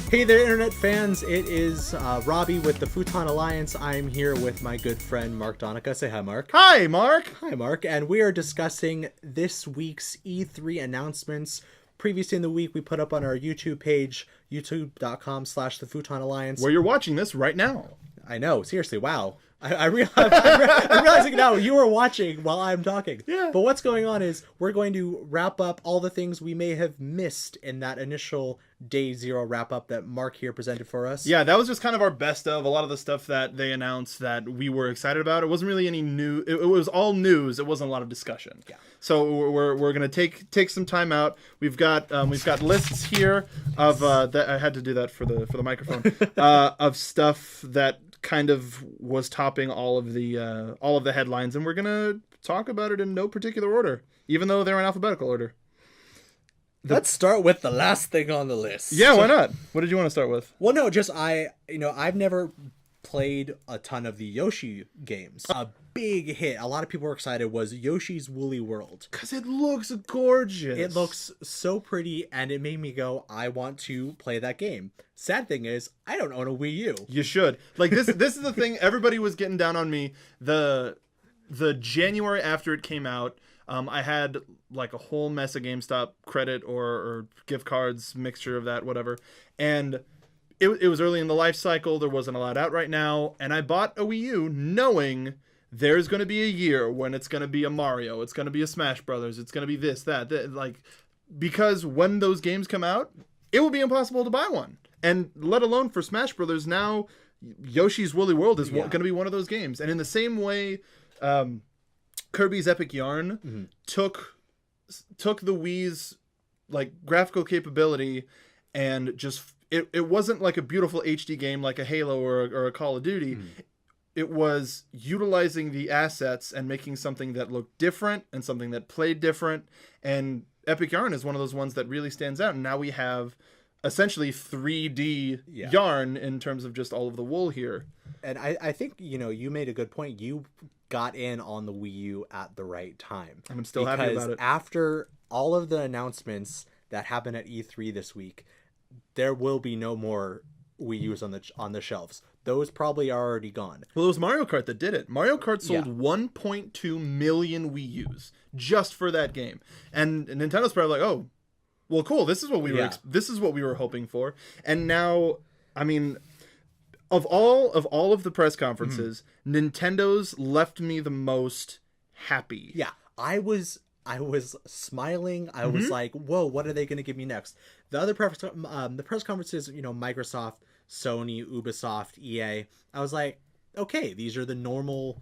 Hey there, internet fans. It is Robbie with the Futon Alliance. I'm here with my good friend Mark Donica. Say hi, Mark. Hi, Mark. Hi, Mark. And we are discussing this week's E3 announcements. Previously in the week, we put up on our YouTube page, youtube.com/the Futon Alliance. Where you're watching this right now. I know. Seriously, wow. I'm realizing now you were watching while I'm talking. Yeah. But what's going on is we're going to wrap up all the things we may have missed in that initial Day Zero wrap-up that Mark here presented for us. Yeah, that was just kind of our best of a lot of the stuff that they announced that we were excited about. It wasn't really any new. It was all news. It wasn't a lot of discussion. Yeah. So we're gonna take some time out. We've got lists here of that I had to do that for the microphone of stuff that kind of was topping all of the headlines, and we're gonna talk about it in no particular order, even though they're in alphabetical order. Let's start with the last thing on the list. Yeah, why not? What did you want to start with? Well, no, just I've never played a ton of the Yoshi games. A big hit, a lot of people were excited, was Yoshi's Woolly World. Because it looks gorgeous. It looks so pretty, and it made me go, I want to play that game. Sad thing is, I don't own a Wii U. You should. Like, this is the thing. Everybody was getting down on me. The January after it came out, I had like a whole mess of GameStop credit or gift cards, mixture of that, whatever. And it was early in the life cycle. There wasn't a lot out right now. And I bought a Wii U knowing there's going to be a year when it's going to be a Mario. It's going to be a Smash Brothers. It's going to be this, that. Like, because when those games come out, it will be impossible to buy one. And let alone for Smash Brothers, now Yoshi's Woolly World is going to be one of those games. And in the same way, Kirby's Epic Yarn took the Wii's like graphical capability and just it wasn't like a beautiful HD game like a Halo or a Call of Duty. It was utilizing the assets and making something that looked different and something that played different. And Epic Yarn is one of those ones that really stands out. And now we have essentially 3D yarn in terms of just all of the wool here. And I think, you made a good point. You got in on the Wii U at the right time. I'm still happy about it. After all of the announcements that happened at E3 this week, there will be no more Wii U's on the shelves. Those probably are already gone. Well, it was Mario Kart that did it. Mario Kart sold 1.2 million Wii U's just for that game. And Nintendo's probably like, oh, well, cool. This is what we were hoping for. And now, I mean, of all of the press conferences, Nintendo's left me the most happy. Yeah, I was smiling. I was like, whoa, what are they going to give me next? The other press conferences, Microsoft, Sony, Ubisoft, EA. I was like, okay, these are the normal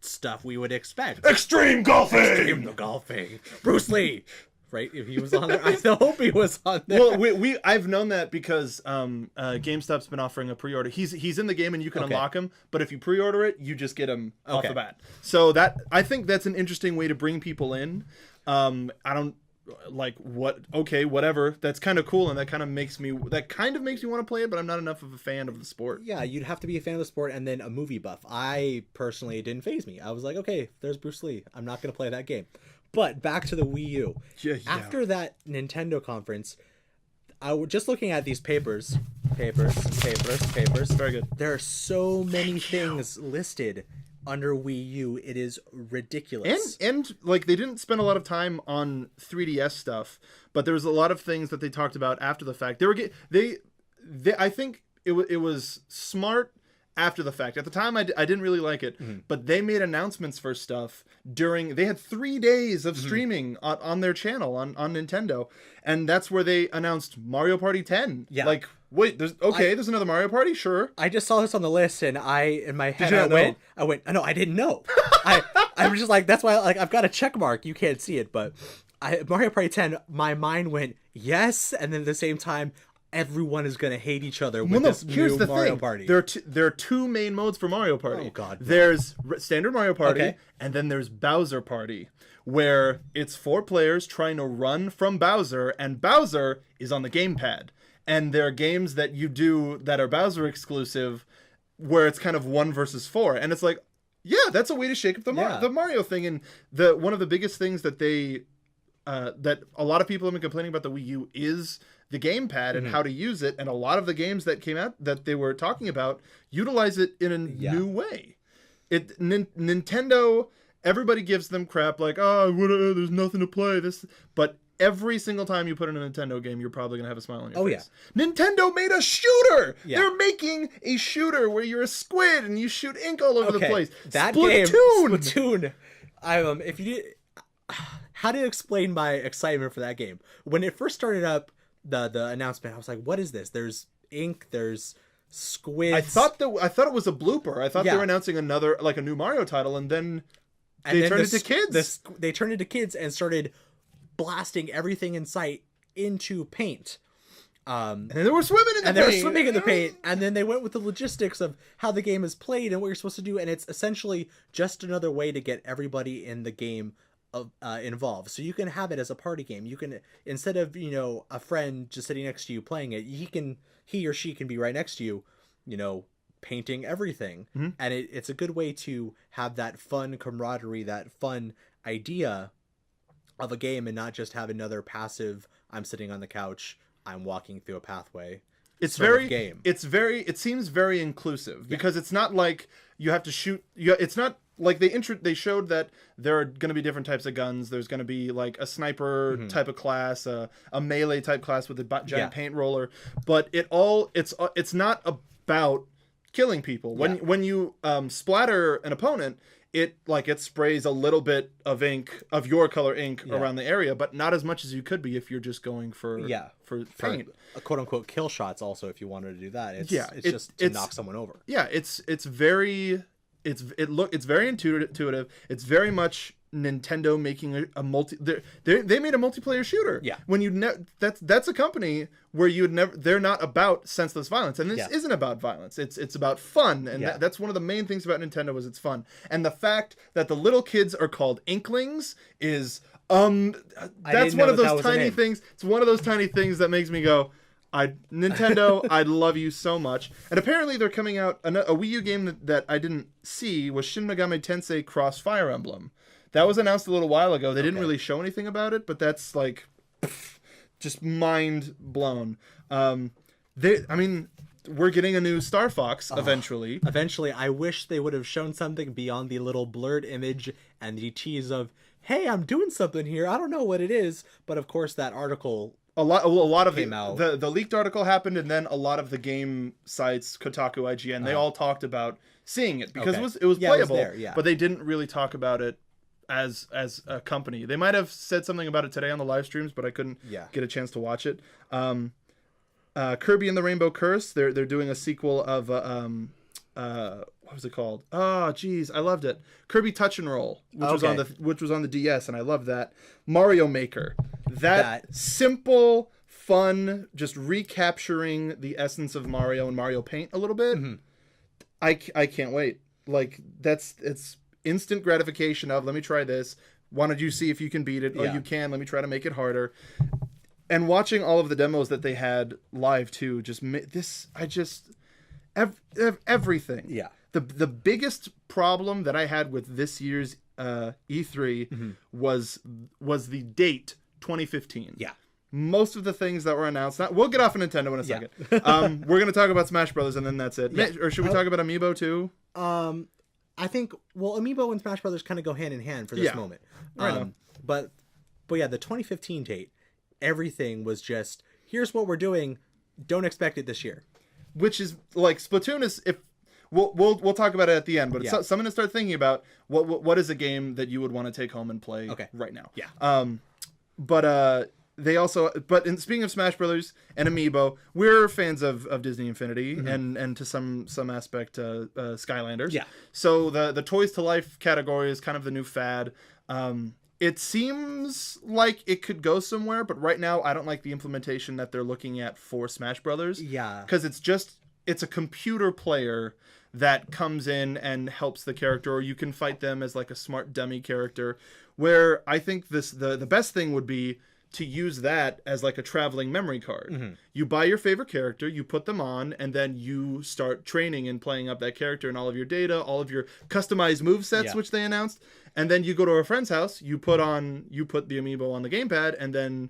stuff we would expect. Extreme golfing. Bruce Lee. Right, if he was on there, I hope he was on there. Well, I've known that because GameStop's been offering a pre-order. He's in the game and you can unlock him, but if you pre-order it, you just get him off the bat. So I think that's an interesting way to bring people in. I don't like whatever. That's kind of cool, and that kind of makes me want to play it. But I'm not enough of a fan of the sport. Yeah, you'd have to be a fan of the sport and then a movie buff. I personally, it didn't faze me. I was like, okay, there's Bruce Lee. I'm not going to play that game. But back to the Wii U. Yeah. After that Nintendo conference, I was just looking at these papers. Very good. There are so many things listed under Wii U. It is ridiculous. And like they didn't spend a lot of time on 3DS stuff, but there was a lot of things that they talked about after the fact. I think it was smart after the fact. At the time, I didn't really like it, but they made announcements for stuff they had 3 days of streaming on their channel on Nintendo, and that's where they announced Mario Party 10. Yeah. Like, wait, there's another Mario Party? Sure. I just saw this on the list, and in my head, I went, no, I didn't know. I was just like, that's why, like, I've got a check mark. You can't see it, but Mario Party 10, my mind went, yes, and then at the same time, everyone is going to hate each other with this new Mario Party. There are two main modes for Mario Party. Oh, God. There's standard Mario Party, and then there's Bowser Party, where it's 4 players trying to run from Bowser, and Bowser is on the gamepad. And there are games that you do that are Bowser exclusive, where it's kind of 1 versus 4. And it's like, yeah, that's a way to shake up the Mario thing. And one of the biggest things that they that a lot of people have been complaining about the Wii U is the gamepad and how to use it, and a lot of the games that came out that they were talking about utilize it in a new way. Nintendo, everybody gives them crap like, there's nothing to play. But every single time you put in a Nintendo game, you're probably gonna have a smile on your face. Yeah. Nintendo made a shooter. Yeah. They're making a shooter where you're a squid and you shoot ink all over the place. That Splatoon. If you did, how to explain my excitement for that game? When it first started up, the announcement, I was like, "What is this?" There's ink. There's squids. I thought it was a blooper. I thought they were announcing another, like, a new Mario title, and then they turned into kids. They turned into kids and started blasting everything in sight into paint. And then they were swimming in the paint. And then they went with the logistics of how the game is played and what you're supposed to do. And it's essentially just another way to get everybody in the game involved. So you can have it as a party game. You can, instead of, a friend just sitting next to you playing it, he or she can be right next to you, painting everything. Mm-hmm. And it's a good way to have that fun camaraderie, that fun idea of a game, and not just have another passive, I'm sitting on the couch, I'm walking through a pathway. It seems very inclusive, because it's not like you have to shoot. It's not like they showed that there are going to be different types of guns. There's going to be like a sniper type of class, a melee type class with a giant paint roller, but it's not about killing people. When you splatter an opponent, it sprays a little bit of ink, of your color ink, around the area, but not as much as you could be if you're just going for paint. For quote unquote kill shots. Also, if you wanted to do that, it's just to knock someone over. Yeah, it's very intuitive. It's very much Nintendo making they made a multiplayer shooter. Yeah. When that's a company where they're not about senseless violence, and this isn't about violence. It's about fun, and that's one of the main things about Nintendo is it's fun. And the fact that the little kids are called Inklings is that's one of those tiny things. It's one of those tiny things that makes me go, Nintendo, I love you so much. And apparently they're coming out, a Wii U game that I didn't see was Shin Megami Tensei Cross Fire Emblem. That was announced a little while ago. They didn't really show anything about it, but that's just mind blown. We're getting a new Star Fox eventually. Eventually, I wish they would have shown something beyond the little blurred image and the tease of, hey, I'm doing something here. I don't know what it is. But of course, that article... A lot of the leaked article happened, and then a lot of the game sites, Kotaku, IGN, they all talked about seeing it because it was playable, but they didn't really talk about it as a company. They might have said something about it today on the live streams, but I couldn't get a chance to watch it. Kirby and the Rainbow Curse, they're doing a sequel of what was it called? Oh, geez, I loved it. Kirby Touch and Roll, which was on the DS, and I loved that. Mario Maker, that simple, fun, just recapturing the essence of Mario and Mario Paint a little bit. Mm-hmm. I can't wait. Like it's instant gratification of, let me try this. Why don't you see if you can beat it? Oh, you can. Let me try to make it harder. And watching all of the demos that they had live too, everything. Yeah. The biggest problem that I had with this year's E3 was the date 2015. Yeah. Most of the things that were announced. We'll get off of Nintendo in a second. We're going to talk about Smash Brothers, and then that's it. Yeah. Or should we talk about Amiibo too? I think Amiibo and Smash Brothers kind of go hand in hand for this moment. But yeah, the 2015 date, everything was just, here's what we're doing. Don't expect it this year. Which is like Splatoon is, if we'll talk about it at the end, but it's something to start thinking about. What is a game that you would want to take home and play right now? Yeah. Speaking of Smash Brothers and Amiibo, we're fans of Disney Infinity and to some aspect Skylanders. Yeah. So the Toys to Life category is kind of the new fad. It seems like it could go somewhere, but right now I don't like the implementation that they're looking at for Smash Brothers. Yeah. Because it's a computer player that comes in and helps the character, or you can fight them as like a smart dummy character, where I think the best thing would be to use that as like a traveling memory card. You buy your favorite character, you put them on, and then you start training and playing up that character and all of your data, all of your customized movesets, which they announced. And then you go to a friend's house, you put the amiibo on the gamepad, and then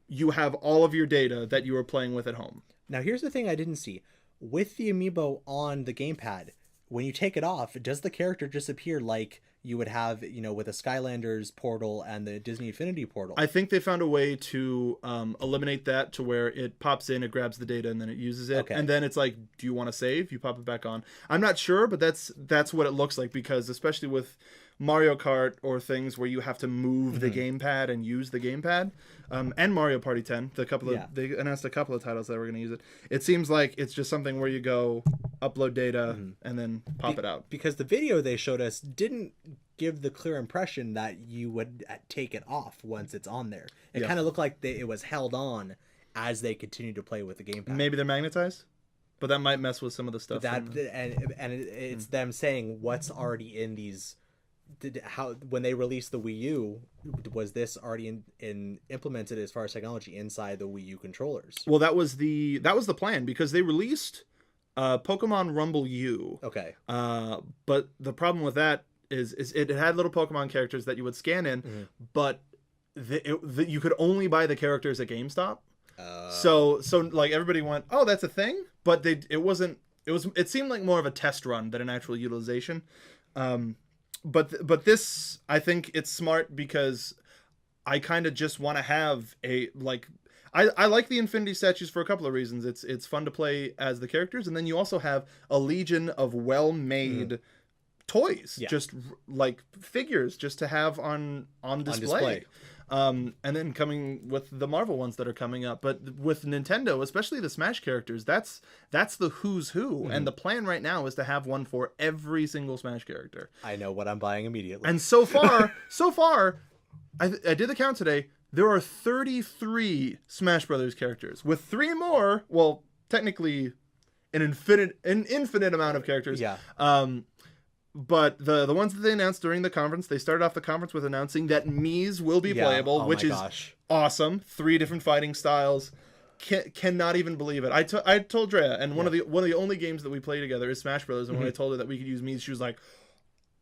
you have all of your data that you were playing with at home. Now, here's the thing I didn't see. With the amiibo on the gamepad, when you take it off, does the character just appear like you would have, with a Skylanders portal and the Disney Infinity portal? I think they found a way to eliminate that to where it pops in, it grabs the data, and then it uses it. Okay. And then it's like, do you want to save? You pop it back on. I'm not sure, but that's what it looks like, because especially with Mario Kart or things where you have to move the gamepad and use the gamepad, and Mario Party 10, they announced a couple of titles that were going to use it. It seems like it's just something where you go upload data and then pop it out. Because the video they showed us didn't give the clear impression that you would take it off once it's on there. It kind of looked like it was held on as they continued to play with the gamepad. Maybe they're magnetized, but that might mess with some of the stuff. It's them saying what's already in these. When they released the Wii U, was this already implemented as far as technology inside the Wii U controllers? Well, that was the plan, because they released Pokemon Rumble U. Okay. But the problem with that is it had little Pokemon characters that you would scan in, but you could only buy the characters at GameStop. So like everybody went, oh, that's a thing, but it seemed like more of a test run than an actual utilization. But this, I think it's smart, because I kind of just want to have I like the Infinity statues for a couple of reasons. It's fun to play as the characters, and then you also have a legion of well-made toys, just like figures, just to have on display. And then coming with the Marvel ones that are coming up. But with Nintendo, especially the Smash characters, that's the who's who. And the plan right now is to have one for every single Smash character. I know what I'm buying immediately. And so far, I did the count today. There are 33 Smash Brothers characters, with 3 more. Well, technically, an infinite amount of characters. Yeah. But the ones that they announced during the conference, they started off the conference with announcing that Mii's will be playable, which is awesome. 3 different fighting styles. Cannot even believe it. I told Drea, and one of the only games that we play together is Smash Brothers, and when I told her that we could use Mii's, she was like,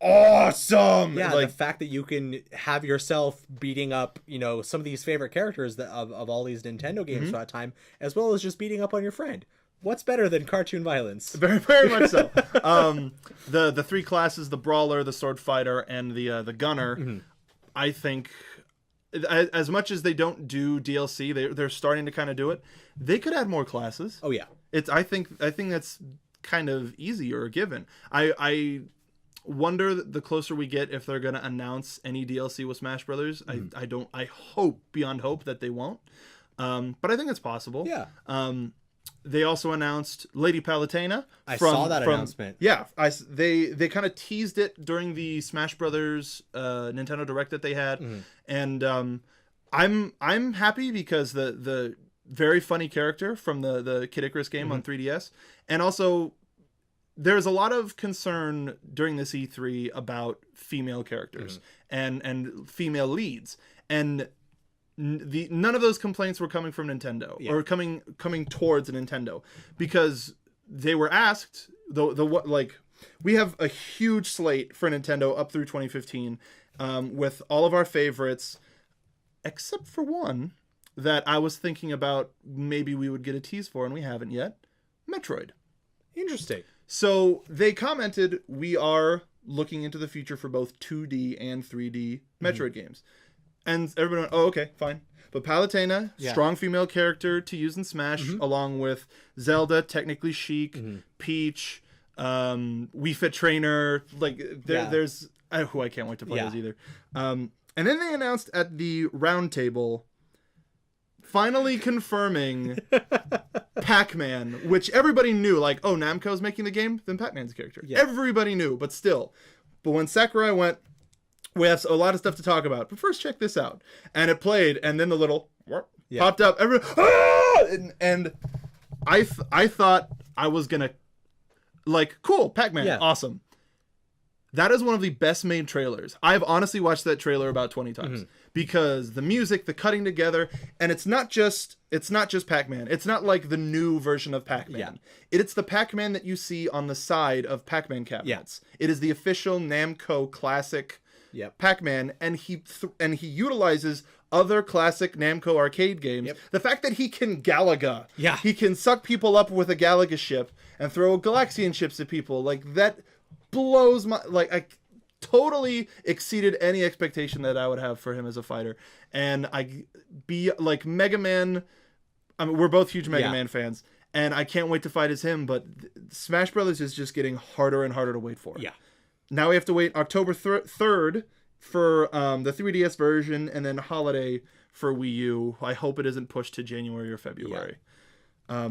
awesome! Yeah, the fact that you can have yourself beating up, some of these favorite characters of all these Nintendo games throughout time, as well as just beating up on your friend. What's better than cartoon violence? Very, very much so. The 3 classes, the Brawler, the Sword Fighter, and the Gunner, I think, as much as they don't do DLC, they're starting to kind of do it. They could add more classes. Oh, yeah. I think that's kind of easy or a given. I wonder the closer we get if they're going to announce any DLC with Smash Brothers. I hope beyond hope that they won't. But I think it's possible. Yeah. They also announced Lady Palutena. I saw that announcement. Yeah, they kind of teased it during the Smash Brothers Nintendo Direct that they had, and I'm happy because the very funny character from the Kid Icarus game on 3DS, and also there's a lot of concern during this E3 about female characters and female leads, and none of those complaints were coming from Nintendo or coming towards Nintendo, because they were asked we have a huge slate for Nintendo up through 2015 with all of our favorites except for one that I was thinking about maybe we would get a tease for, and we haven't yet. Metroid. Interesting. So they commented, we are looking into the future for both 2D and 3D Metroid games. And everybody went, oh, okay, fine. But Palutena, strong female character to use in Smash, along with Zelda, technically Sheik, Peach, Wii Fit Trainer. There's... I can't wait to play those either. And then they announced at the round table, finally confirming Pac-Man, which everybody knew. Namco's making the game, then Pac-Man's a character. Yeah. Everybody knew, but still. But when Sakurai went, we have a lot of stuff to talk about, but first check this out. And it played, and then the little popped up. And I thought I was gonna cool, Pac-Man, awesome. That is one of the best made trailers. I've honestly watched that trailer about 20 times because the music, the cutting together, and it's not just Pac-Man. It's not like the new version of Pac-Man. Yeah. It's the Pac-Man that you see on the side of Pac-Man cabinets. Yeah. It is the official Namco classic Pac-Man, and he utilizes other classic Namco arcade games. Yep. The fact that he can Galaga, he can suck people up with a Galaga ship and throw Galaxian ships at people, like that blows my, like, I totally exceeded any expectation that I would have for him as a fighter. And like Mega Man, I mean, we're both huge Mega Man fans, and I can't wait to fight as him, but Smash Brothers is just getting harder and harder to wait for. Yeah. Now we have to wait October 3rd for the 3DS version, and then holiday for Wii U. I hope it isn't pushed to January or February. Yeah.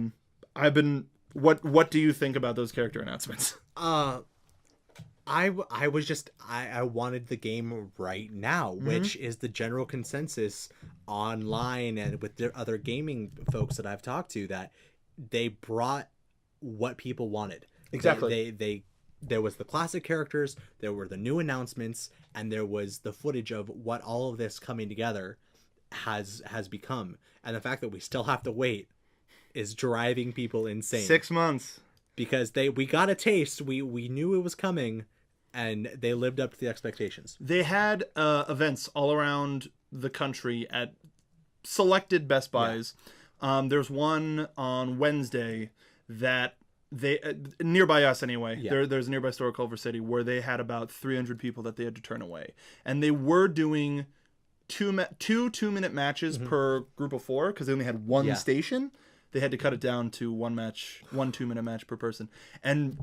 What do you think about those character announcements? I wanted the game right now, which is the general consensus online and with the other gaming folks that I've talked to, that they brought what people wanted. Exactly. There was the classic characters, there were the new announcements, and there was the footage of what all of this coming together has become. And the fact that we still have to wait is driving people insane. 6 months. Because we got a taste, we knew it was coming, and they lived up to the expectations. They had events all around the country at selected Best Buys. Yeah. There's one on Wednesday that they nearby us anyway. Yeah. There's a nearby store in Culver City where they had about 300 people that they had to turn away, and they were doing two 2-minute matches per group of 4 because they only had one station. They had to cut it down to one 2-minute match per person. And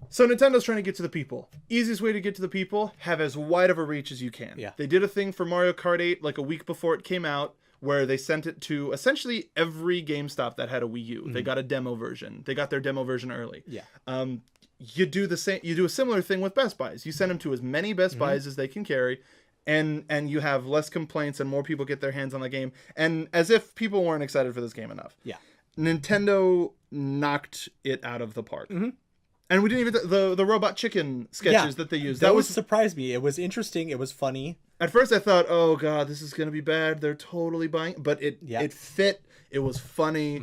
so Nintendo's trying to get to the people. Easiest way to get to the people, have as wide of a reach as you can. Yeah. They did a thing for Mario Kart 8 like a week before it came out, where they sent it to essentially every GameStop that had a Wii U. They got a demo version. They got their demo version early. Yeah. You do the same. You do a similar thing with Best Buys. You send them to as many Best Buys as they can carry, and you have less complaints and more people get their hands on the game. And as if people weren't excited for this game enough. Yeah. Nintendo knocked it out of the park. And we didn't even the robot chicken sketches that they used. That surprised me. It was interesting. It was funny. At first, I thought, "Oh God, this is gonna be bad." They're totally buying, but it fit. It was funny,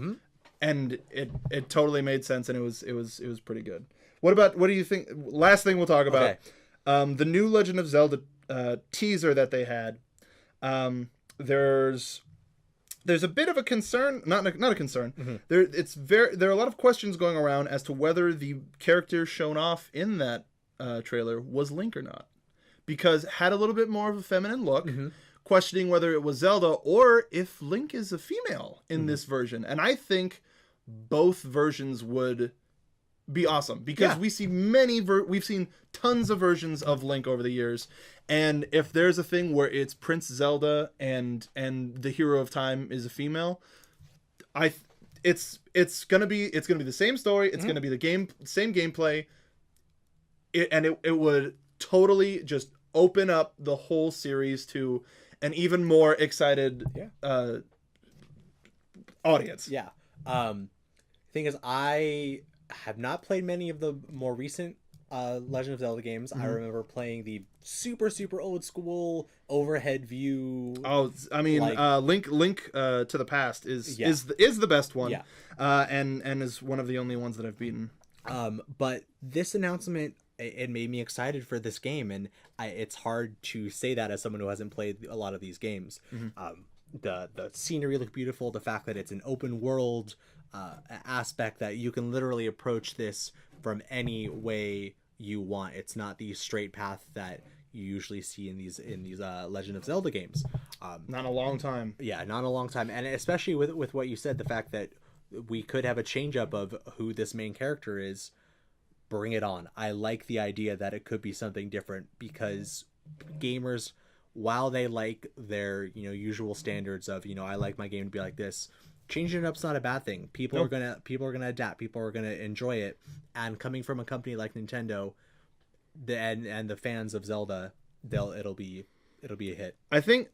and it totally made sense, and it was pretty good. What do you think? Last thing we'll talk about, the new Legend of Zelda teaser that they had. There's a bit of a concern, not a concern. There are a lot of questions going around as to whether the character shown off in that trailer was Link or not, because it had a little bit more of a feminine look. Questioning whether it was Zelda or if Link is a female in this version, and I think both versions would be awesome because we see we've seen tons of versions of Link over the years. And if there's a thing where it's Prince Zelda and the hero of time is a female, it's gonna be the same story. It's gonna be the same gameplay, it would totally just open up the whole series to an even more excited audience. Yeah. Thing is, I have not played many of the more recent Legend of Zelda games. I remember playing the super old school overhead view. Oh, I mean, Link to the Past is the best one. Yeah. And is one of the only ones that I've beaten. But this announcement, it made me excited for this game, and it's hard to say that as someone who hasn't played a lot of these games. The scenery looked beautiful. The fact that it's an open world aspect, that you can literally approach this from any way you want. It's not the straight path that you usually see in these Legend of Zelda games. Not in a long time. Yeah, not in a long time, and especially with what you said, the fact that we could have a change up of who this main character is. Bring it on. I like the idea that it could be something different, because gamers, while they like their usual standards of I like my game to be like this, changing it up's not a bad thing. People are gonna adapt. People are gonna enjoy it. And coming from a company like Nintendo, and the fans of Zelda, it'll be a hit. I think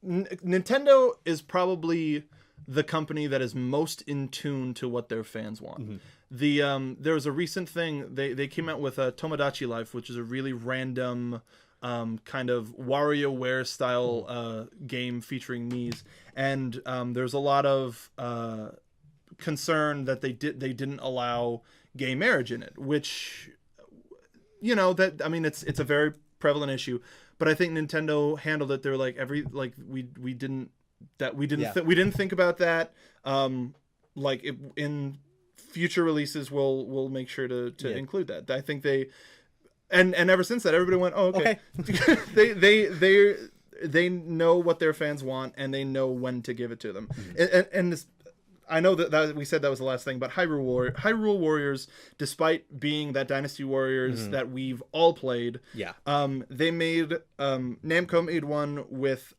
Nintendo is probably the company that is most in tune to what their fans want. Mm-hmm. There was a recent thing they came out with a Tomodachi Life, which is a really random kind of WarioWare style game featuring Mii's, and there's a lot of concern that they didn't allow gay marriage in it, which that I mean it's a very prevalent issue, but I think Nintendo handled it. They're like we didn't think about that. In future releases we'll make sure to include that. I think they and ever since that everybody went, oh okay. they know what their fans want and they know when to give it to them. Mm-hmm. And this, I know that we said that was the last thing, but Hyrule Warriors, despite being that Dynasty Warriors that we've all played, they made Namco made one with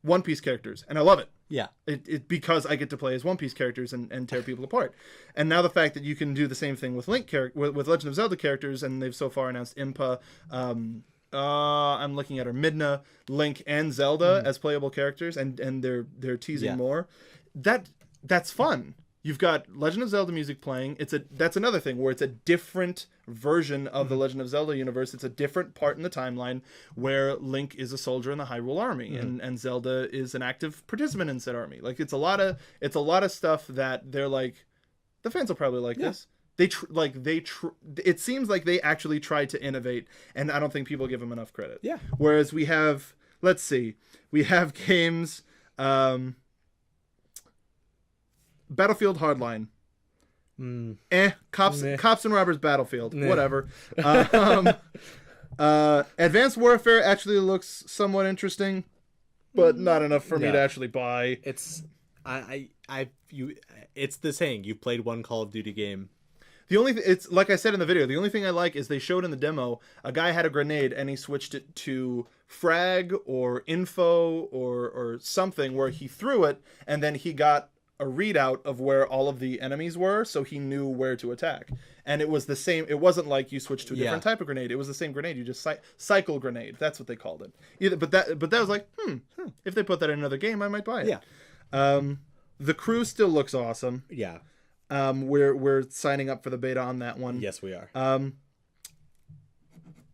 One Piece characters, and I love it. Yeah, it because I get to play as One Piece characters and tear people apart. And now the fact that you can do the same thing with with Legend of Zelda characters, and they've so far announced Impa. I'm looking at her, Midna, Link, and Zelda as playable characters, and they're teasing more. That's fun. You've got Legend of Zelda music playing. That's another thing where it's a different version of the Legend of Zelda universe. It's a different part in the timeline where Link is a soldier in the Hyrule Army and Zelda is an active participant in said army. Like it's a lot of stuff that they're like, the fans will probably like this. It seems like they actually tried to innovate, and I don't think people give them enough credit. Yeah. Whereas we have games. Battlefield Hardline. Cops and Robbers Battlefield. Whatever. Advanced Warfare actually looks somewhat interesting, but not enough for me to actually buy. It's it's the saying, you've played one Call of Duty game. It's like I said in the video, the only thing I like is they showed in the demo, a guy had a grenade and he switched it to frag or info or something where he threw it and then he got a readout of where all of the enemies were, so he knew where to attack. And it was the same. It wasn't like you switched to a different type of grenade. It was the same grenade. You just cycle grenade. That's what they called it. But that was like, if they put that in another game, I might buy it. Yeah. The Crew still looks awesome. Yeah. We're signing up for the beta on that one. Yes, we are.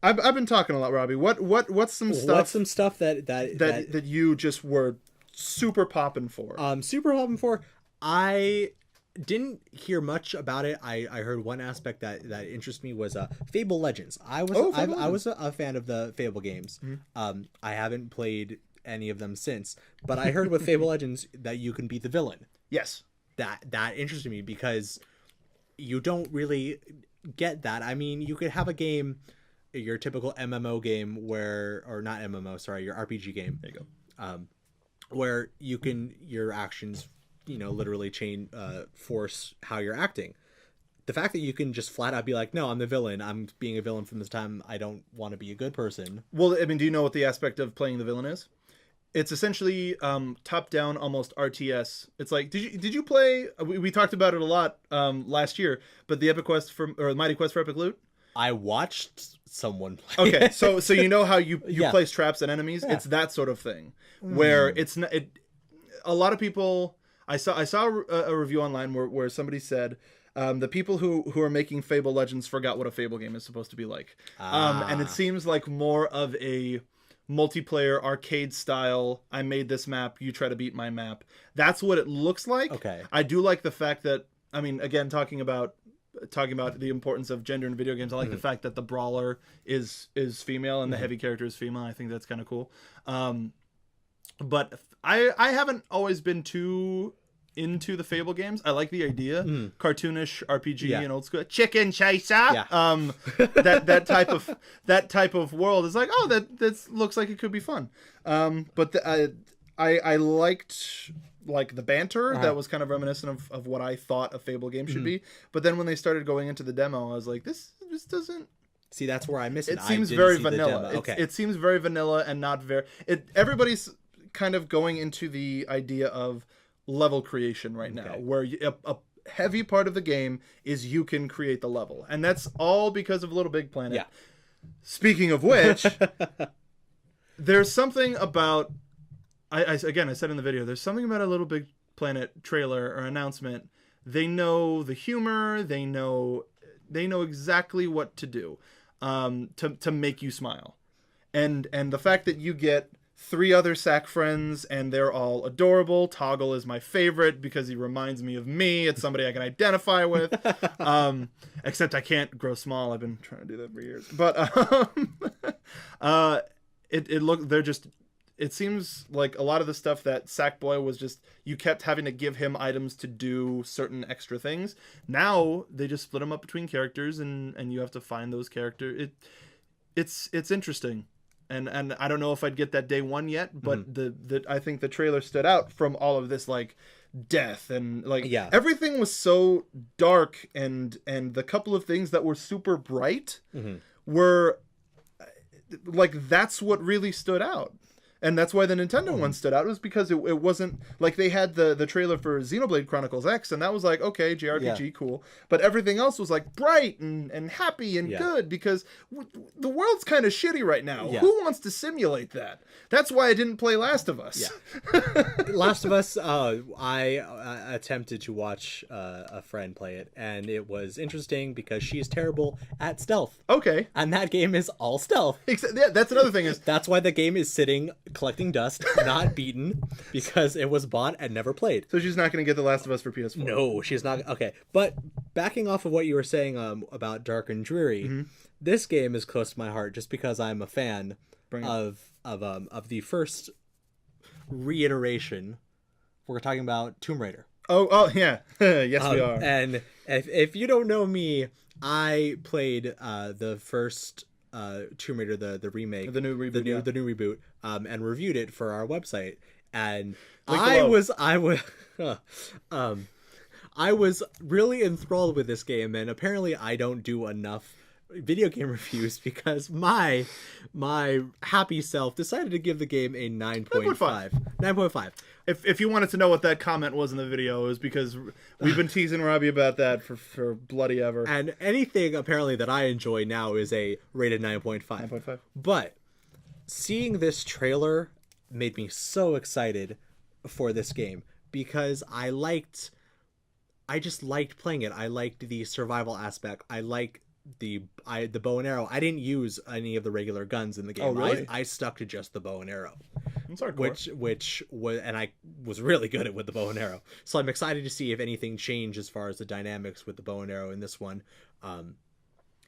I've been talking a lot, Robbie. What's some stuff? What's some stuff that you just were super popping for? Super popping for. I didn't hear much about it. I heard one aspect that interested me was Fable Legends. I was a fan of the Fable games. Mm-hmm. I haven't played any of them since, but I heard with Fable Legends that you can beat the villain. Yes. That interested me because you don't really get that. I mean, you could have a game, your typical MMO game or not MMO, sorry, your RPG game. There you go. Where your actions, literally force how you're acting. The fact that you can just flat out be like, no, I'm the villain. I'm being a villain from this time. I don't want to be a good person. Well, I mean, do you know what the aspect of playing the villain is? It's essentially top-down, almost RTS. It's like, did you play? We talked about it a lot last year, but the Mighty Quest for Epic Loot. I watched someone play. Okay, so you know how you place traps and enemies. Yeah. It's that sort of thing where it's not. A lot of people. I saw a review online where somebody said the people who are making Fable Legends forgot what a Fable game is supposed to be like, and it seems like more of a multiplayer arcade style. I made this map, you try to beat my map. That's what it looks like. Okay, I do like the fact that, I mean, again, talking about the importance of gender in video games, I like the fact that the brawler is female and the heavy character is female. I think that's kind of cool. But I haven't always been too into the Fable games. I like the idea, cartoonish RPG and old school chicken chaser. Yeah. that type of world is like, oh, that looks like it could be fun. But I liked like the banter that was kind of reminiscent of what I thought a Fable game should be. But then when they started going into the demo, I was like, this doesn't. See, that's where I miss it. It seems very vanilla. Okay. It seems very vanilla and not very. Everybody's kind of going into the idea of level creation right now, where a heavy part of the game is you can create the level, and that's all because of Little Big Planet. Yeah. Speaking of which, there's something about I said in the video, there's something about a Little Big Planet trailer or announcement, they know the humor, they know exactly what to do to make you smile. And the fact that you get 3 other SAC friends and they're all adorable. Toggle is my favorite because he reminds me of me. It's somebody I can identify with. Except I can't grow small. I've been trying to do that for years. But it seems like a lot of the stuff that Sackboy was just, you kept having to give him items to do certain extra things. Now they just split them up between characters and you have to find those characters. It's interesting. And I don't know if I'd get that day 1 yet, but the I think the trailer stood out from all of this, like, death and like everything was so dark, and the couple of things that were super bright were like, that's what really stood out. And that's why the Nintendo one stood out, was because it wasn't like, they had the trailer for Xenoblade Chronicles X, and that was like, okay, JRPG, cool. But everything else was like bright and happy and good, because the world's kind of shitty right now. Who wants to simulate that? That's why I didn't play Last of Us. Last of Us, I attempted to watch a friend play it, and it was interesting because she is terrible at stealth. Okay. And that game is all stealth. That's another thing. That's why the game is sitting collecting dust, not beaten, because it was bought and never played. So she's not going to get The Last of Us for PS4. No, she's not. Okay, but backing off of what you were saying about Dark and Dreary, this game is close to my heart just because I'm a fan of the first reiteration. We're talking about Tomb Raider. Oh yeah, yes we are. And if you don't know me, I played the first Tomb Raider, the remake, the new reboot, the new reboot, and reviewed it for our website. And I was really enthralled with this game, and apparently I don't do enough video game reviews because my happy self decided to give the game a 9.5. If you wanted to know what that comment was in the video, it was because we've been teasing Robbie about that for bloody ever. And anything apparently that I enjoy now is a rated 9.5. 9.5. But seeing this trailer made me so excited for this game because I just liked playing it. I liked the survival aspect. I like the bow and arrow. I didn't use any of the regular guns in the game. Oh, really? I stuck to just the bow and arrow. Which was, and I was really good at with the bow and arrow. So I'm excited to see if anything changed as far as the dynamics with the bow and arrow in this one.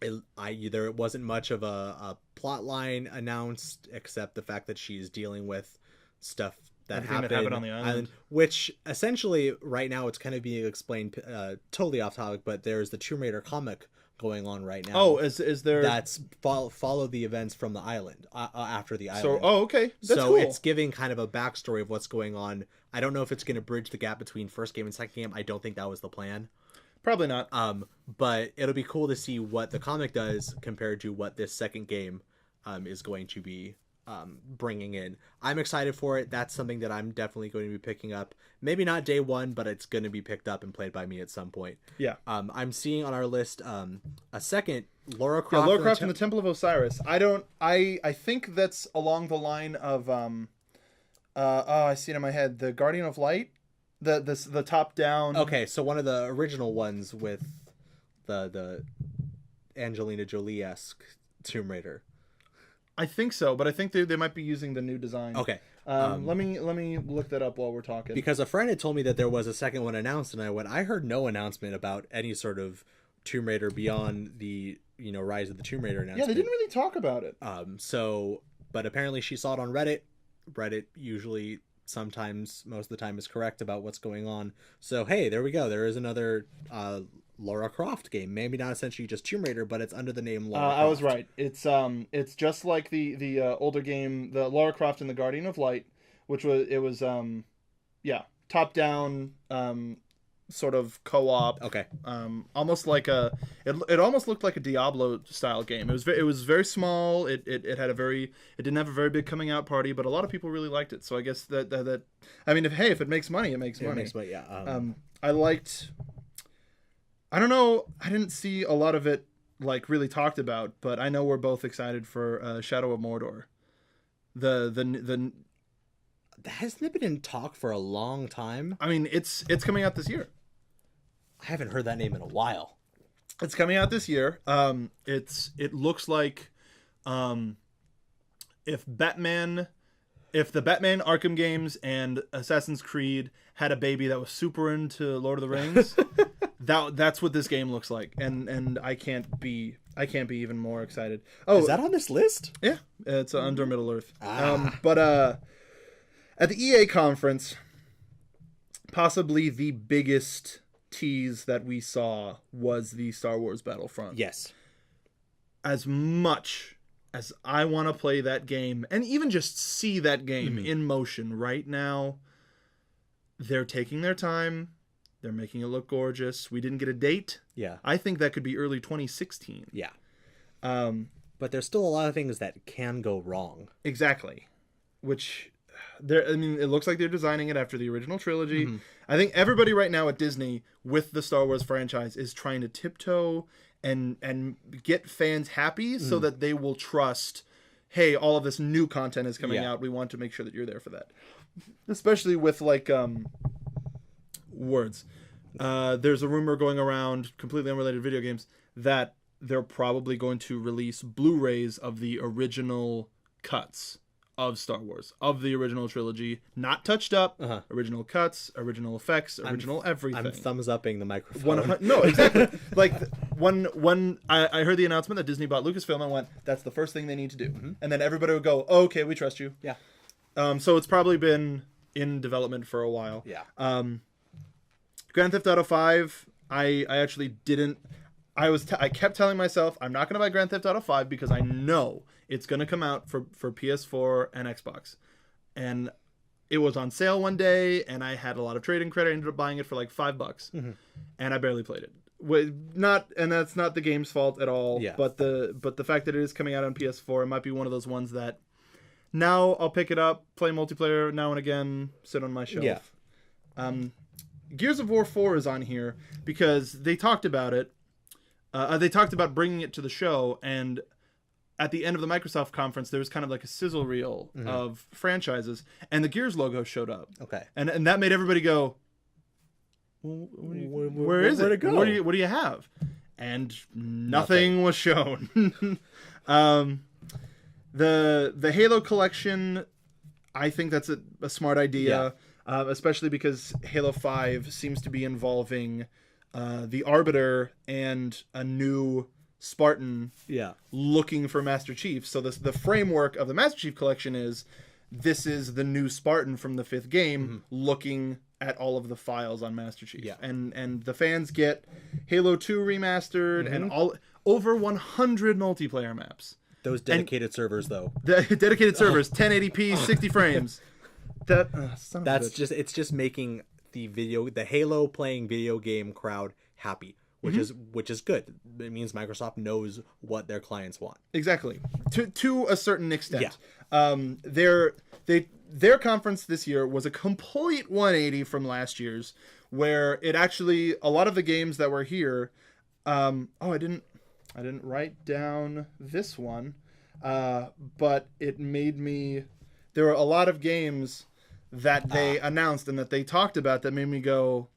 There wasn't much of a plot line announced except the fact that she's dealing with stuff that happened on the island, which essentially right now it's kind of being explained totally off topic, but there's the Tomb Raider comic going on right now. Oh, is there? That's follow the events from the island after the island. So, okay, that's so cool. It's giving kind of a backstory of what's going on. I don't know if it's going to bridge the gap between first game and second game. I don't think that was the plan. Probably not. But it'll be cool to see what the comic does compared to what this second game is going to be bringing in. I'm excited for it. That's something that I'm definitely going to be picking up. Maybe not day 1, but it's going to be picked up and played by me at some point. Yeah. I'm seeing on our list a second Lara Croft. Yeah, Lara Croft and the Temple of Osiris. I think that's along the line of I see it in my head. The Guardian of Light. The top down. Okay, so one of the original ones with the Angelina Jolie-esque Tomb Raider. I think so, but I think they might be using the new design. Okay. Let me look that up while we're talking. Because a friend had told me that there was a second one announced, and I heard no announcement about any sort of Tomb Raider beyond the Rise of the Tomb Raider announcement. Yeah, they didn't really talk about it. But apparently she saw it on Reddit. Reddit usually sometimes, most of the time, is correct about what's going on. So hey, there we go. There is another Lara Croft game. Maybe not essentially just Tomb Raider, but it's under the name Lara Croft. I was right. It's just like the older game, the Lara Croft and the Guardian of Light, which was top down sort of co-op. Okay. Almost like it almost looked like a Diablo style game. It was very small. It didn't have a very big coming out party, but a lot of people really liked it. So I guess that I mean, if it makes money, it makes money. It makes money, yeah. I liked. I don't know. I didn't see a lot of it like really talked about, but I know we're both excited for Shadow of Mordor. The hasn't it been in talk for a long time? I mean, it's coming out this year. I haven't heard that name in a while. It's coming out this year. It looks like if the Batman Arkham games and Assassin's Creed had a baby that was super into Lord of the Rings, that's what this game looks like, and I can't be even more excited. Oh, is that on this list? Yeah, it's under Middle Earth. But at the EA conference, possibly the biggest tease that we saw was the Star Wars Battlefront. Yes. As much as I want to play that game and even just see that game in motion right now, they're taking their time. They're making it look gorgeous. We didn't get a date. Yeah. I think that could be early 2016. Yeah. But there's still a lot of things that can go wrong. Exactly. Which, it looks like they're designing it after the original trilogy. I think everybody right now at Disney with the Star Wars franchise is trying to tiptoe and get fans happy so that they will trust, hey, all of this new content is coming out. We want to make sure that you're there for that. Especially with words. There's a rumor going around, completely unrelated video games, that they're probably going to release Blu-rays of the original cuts of Star Wars, of the original trilogy, not touched up, original cuts, original effects, original everything. I'm thumbs-upping the microphone. No, exactly. When I heard the announcement that Disney bought Lucasfilm, I went, that's the first thing they need to do. And then everybody would go, oh, okay, we trust you. Yeah. So it's probably been in development for a while. Yeah. Grand Theft Auto 5, I actually didn't. I kept telling myself I'm not going to buy Grand Theft Auto 5 because I know it's going to come out for PS4 and Xbox. And it was on sale one day, and I had a lot of trading credit. I ended up buying it for like $5, and I barely played it. And that's not the game's fault at all. Yeah. But the fact that it is coming out on PS4, it might be one of those ones that now I'll pick it up, play multiplayer now and again, sit on my shelf. Yeah. Gears of War 4 is on here because they talked about it. They talked about bringing it to the show, and at the end of the Microsoft conference, there was kind of like a sizzle reel of franchises, and the Gears logo showed up. Okay. And that made everybody go, where is it? Go? What do you have? And nothing was shown. The Halo collection, I think that's a smart idea, especially because Halo 5 seems to be involving the Arbiter and a new Spartan looking for Master Chief. So the framework of the Master Chief collection is this is the new Spartan from the 5th game looking at all of the files on Master Chief. Yeah. And the fans get Halo 2 remastered and over 100 multiplayer maps. Those dedicated servers, though. The dedicated servers, 1080p, 60 frames. It's just making the Halo playing video game crowd happy, which is good. It means Microsoft knows what their clients want. Exactly. To a certain extent. Yeah. Their conference this year was a complete 180 from last year's, where it actually, a lot of the games that were here, I didn't write down this one, but it made me, there were a lot of games that they announced and that they talked about that made me go,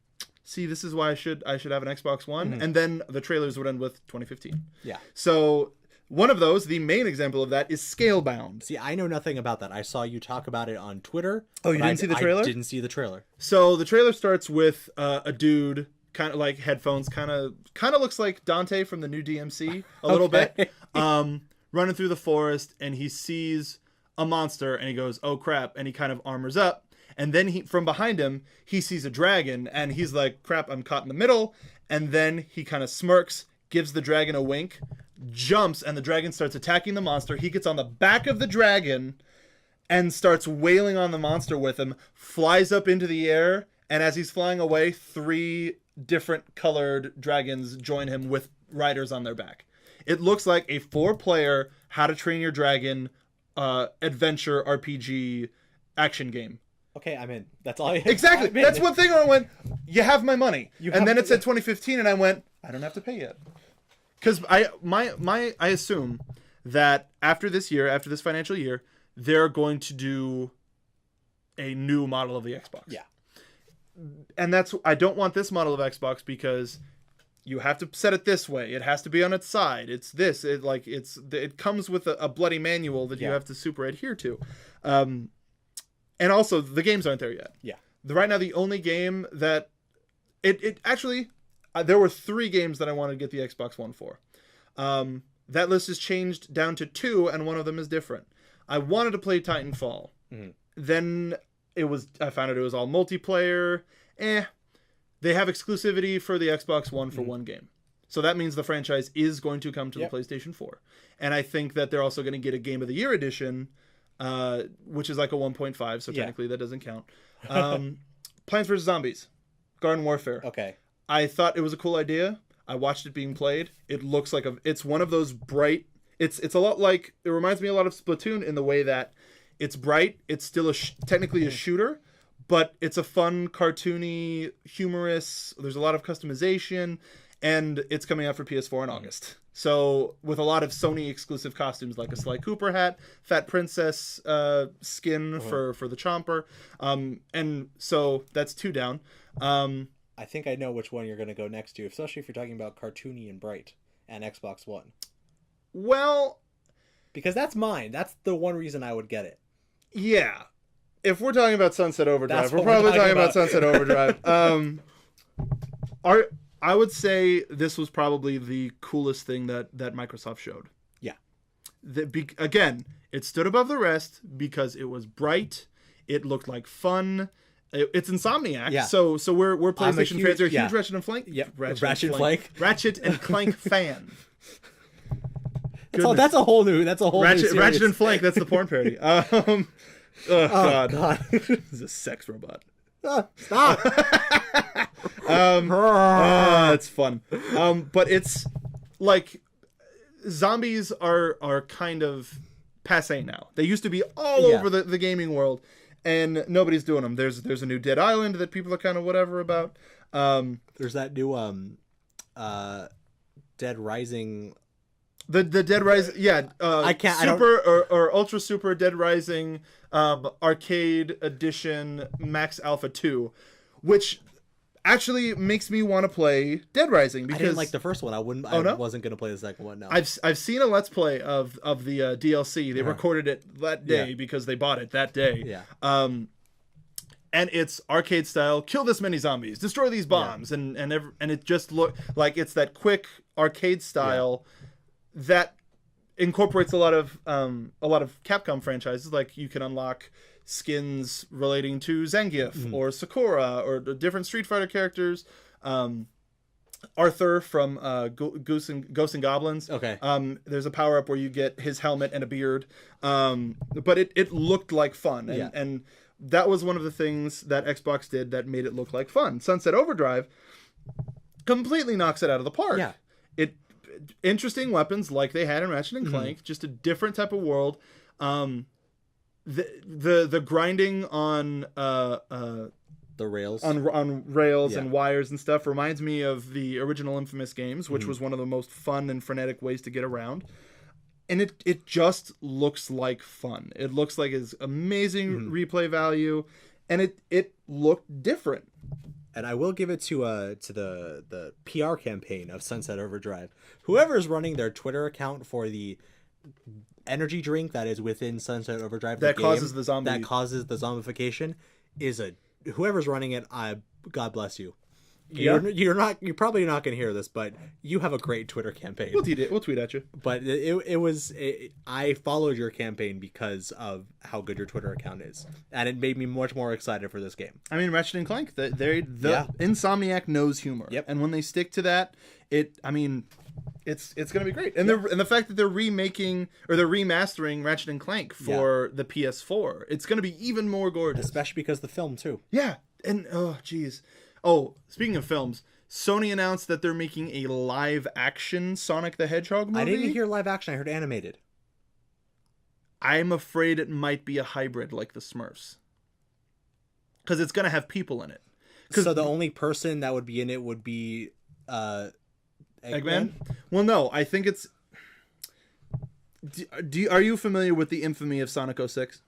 see, this is why I should have an Xbox One. And then the trailers would end with 2015. Yeah. So one of those, the main example of that, is Scalebound. See, I know nothing about that. I saw you talk about it on Twitter. Oh, you didn't see the trailer? I didn't see the trailer. So the trailer starts with a dude, kind of like headphones, kind of looks like Dante from the new DMC a little bit, running through the forest, and he sees a monster, and he goes, oh crap, and he kind of armors up. And then from behind him, he sees a dragon, and he's like, crap, I'm caught in the middle. And then he kind of smirks, gives the dragon a wink, jumps, and the dragon starts attacking the monster. He gets on the back of the dragon and starts wailing on the monster with him, flies up into the air, and as he's flying away, 3 different colored dragons join him with riders on their back. It looks like a 4-player How to Train Your Dragon adventure RPG action game. Okay, I'm in. That's all I Exactly. That's one thing where I went, you have my money. And then it said 2015, and I went, I don't have to pay yet. Because I assume that after this financial year, they're going to do a new model of the Xbox. Yeah. And I don't want this model of Xbox because you have to set it this way. It has to be on its side. It's this. It comes with a bloody manual that you have to super adhere to. And also the games aren't there yet. Yeah. Right now, the only game that it actually, there were 3 games that I wanted to get the Xbox One for. That list has changed down to 2, and one of them is different. I wanted to play Titanfall. Mm-hmm. Then I found out it was all multiplayer. They have exclusivity for the Xbox One for one game. So that means the franchise is going to come to the PlayStation 4. And I think that they're also going to get a Game of the Year edition, which is like a 1.5, so technically that doesn't count. Plants vs. Zombies, Garden Warfare. Okay. I thought it was a cool idea. I watched it being played. It looks like it's one of those bright. It's a lot like, it reminds me a lot of Splatoon in the way that it's bright. It's still technically a shooter, but it's a fun, cartoony, humorous. There's a lot of customization, and it's coming out for PS4 in August. So with a lot of Sony exclusive costumes, like a Sly Cooper hat, Fat Princess skin for the Chomper, and so that's 2 down. I think I know which one you're going to go next to, especially if you're talking about cartoony and bright and Xbox One. Well, because that's mine. That's the one reason I would get it. Yeah. If we're talking about Sunset Overdrive, we're probably talking about Sunset Overdrive. I would say this was probably the coolest thing that Microsoft showed. Yeah. Again, it stood above the rest because it was bright. It looked like fun. It's Insomniac, so we're PlayStation fans. They're huge Ratchet and Clank. Yep, Ratchet and Clank fan. That's a whole new. That's a whole Ratchet, new Ratchet and Clank. That's the porn parody. Oh God. This is a sex robot. Stop. It's fun. But it's like zombies are kind of passe now. They used to be all over the gaming world. And nobody's doing them. There's a new Dead Island that people are kind of whatever about. There's that new Dead Rising. The Dead Rising, I can't. Or Ultra Super Dead Rising Arcade Edition Max Alpha 2, which actually makes me want to play Dead Rising because I didn't like the first one. I wasn't going to play the second one. No, I've seen a Let's Play of the DLC. They recorded it that day because they bought it that day. Yeah. And it's arcade style. Kill this many zombies. Destroy these bombs. And it just looked like it's that quick arcade style that incorporates a lot of Capcom franchises. Like you can unlock skins relating to Zangief or Sakura or different Street Fighter characters. Arthur from Ghosts and Goblins. Okay. There's a power up where you get his helmet and a beard. But it looked like fun, and that was one of the things that Xbox did that made it look like fun. Sunset Overdrive completely knocks it out of the park. Yeah. Interesting weapons like they had in Ratchet and Clank, just a different type of world. The grinding on the rails on rails and wires and stuff reminds me of the original Infamous games, which was one of the most fun and frenetic ways to get around. And it just looks like fun. It looks like it's amazing replay value, and it looked different. And I will give it to the PR campaign of Sunset Overdrive. Whoever's running their Twitter account for the energy drink that is within Sunset Overdrive that causes the zombification whoever's running it. God bless you. You're probably not going to hear this, but you have a great Twitter campaign. We'll tweet at you. But I followed your campaign because of how good your Twitter account is, and it made me much more excited for this game. I mean, Ratchet and Clank, Insomniac knows humor. Yep. And when they stick to that, it's going to be great. And the fact that they're remaking or they're remastering Ratchet and Clank for the PS4, it's going to be even more gorgeous. Especially because the film too. Yeah. And oh, speaking of films, Sony announced that they're making a live-action Sonic the Hedgehog movie. I didn't hear live action. I heard animated. I'm afraid it might be a hybrid like the Smurfs. Because it's going to have people in it. So the only person that would be in it would be Eggman? Well, no. I think it's... Are you familiar with the infamy of Sonic 06?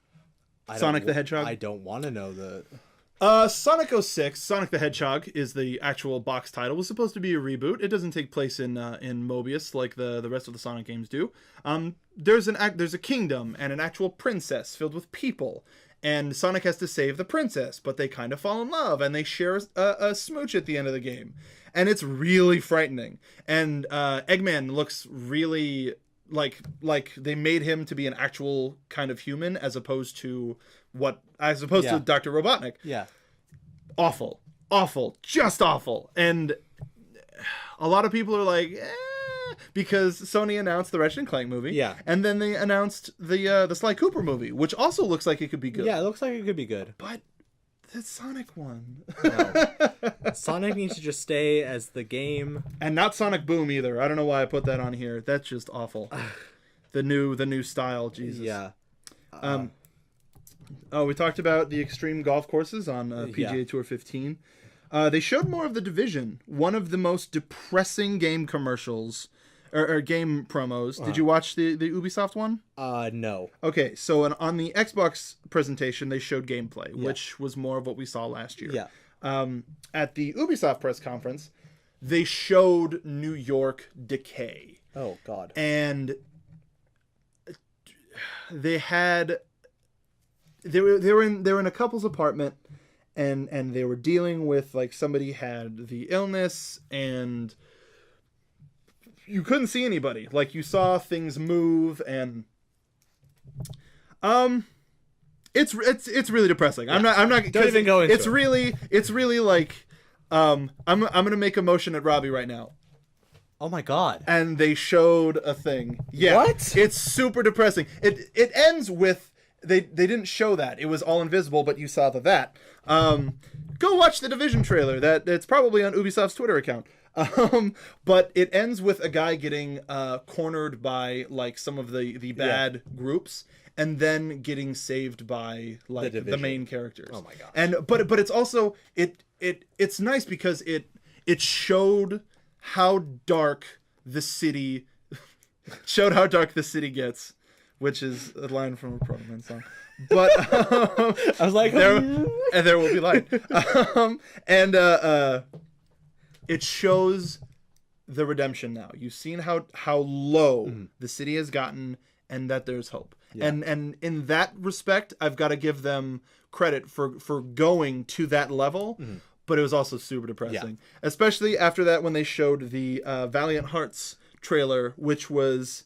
Sonic the Hedgehog. I don't want to know the. Sonic 06, Sonic the Hedgehog is the actual box title. It was supposed to be a reboot. It doesn't take place in Mobius like the rest of the Sonic games do. There's a kingdom and an actual princess filled with people, and Sonic has to save the princess, but they kind of fall in love and they share a smooch at the end of the game, and it's really frightening. And Eggman looks really like they made him to be an actual kind of human as opposed to to Dr. Robotnik. Yeah. Awful, just awful. And a lot of people are like, because Sony announced the Ratchet and Clank movie. Yeah. And then they announced the Sly Cooper movie, which also looks like it could be good. Yeah, it looks like it could be good. But the Sonic one. No. Sonic needs to just stay as the game. And not Sonic Boom either. I don't know why I put that on here. That's just awful. the new style, Jesus. Yeah. We talked about the extreme golf courses on PGA Tour 15. They showed more of The Division, one of the most depressing game commercials or game promos. Did you watch the Ubisoft one? No. Okay, so on the Xbox presentation, they showed gameplay, which was more of what we saw last year. Yeah. At the Ubisoft press conference, they showed New York decay. Oh, God. And they were in a couple's apartment, and they were dealing with, like, somebody had the illness, and you couldn't see anybody. Like, you saw things move, and it's really depressing. Yeah. I'm not don't even go into it's really like I'm gonna make a motion at Robbie right now. Oh my God. And they showed a thing. Yeah. What? It's super depressing. It ends with they didn't show that. It was all invisible, but you saw that. Go watch the Division trailer. It's probably on Ubisoft's Twitter account. But it ends with a guy getting cornered by, like, some of the bad groups, and then getting saved by, like, the main characters. Oh my gosh. And but it's also it's nice because it showed how dark the city gets, which is a line from a Proto song. But I was like, there will be light. It shows the redemption now. You've seen how low the city has gotten, and that there's hope. Yeah. And in that respect, I've got to give them credit for going to that level. Mm-hmm. But it was also super depressing, especially after that when they showed the Valiant Hearts trailer, which was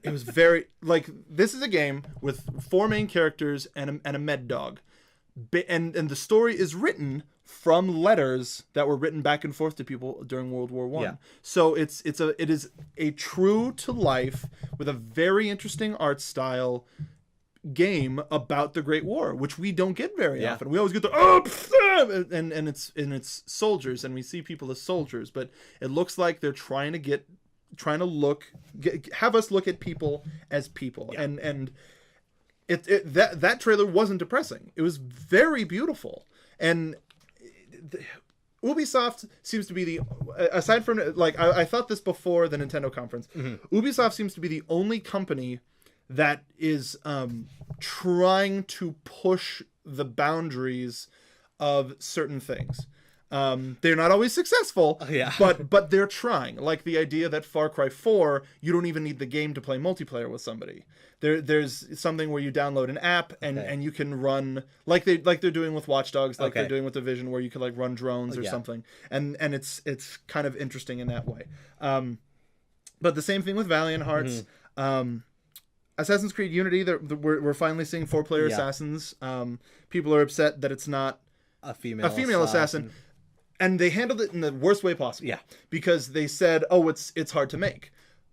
very, like, this is a game with 4 main characters and a med dog, and the story is written from letters that were written back and forth to people during World War I. Yeah. So it is a true to life with a very interesting art style game about the Great War, which we don't get very often. We always get and it's soldiers, and we see people as soldiers, but it looks like they're trying to have us look at people as people. Yeah. And that trailer wasn't depressing. It was very beautiful. And Ubisoft seems to be aside from, like, I thought this before the Nintendo conference, Ubisoft seems to be the only company that is trying to push the boundaries of certain things. They're not always successful, but they're trying. Like the idea that Far Cry 4, you don't even need the game to play multiplayer with somebody. There's something where you download an app and you can run like they're doing with Watch Dogs, like they're doing with Division, where you could, like, run drones or something. And it's kind of interesting in that way. But the same thing with Valiant Hearts. Assassin's Creed Unity, we're finally seeing 4-player assassins. People are upset that it's not a female assassin. And they handled it in the worst way possible. Yeah. Because they said, it's hard to make.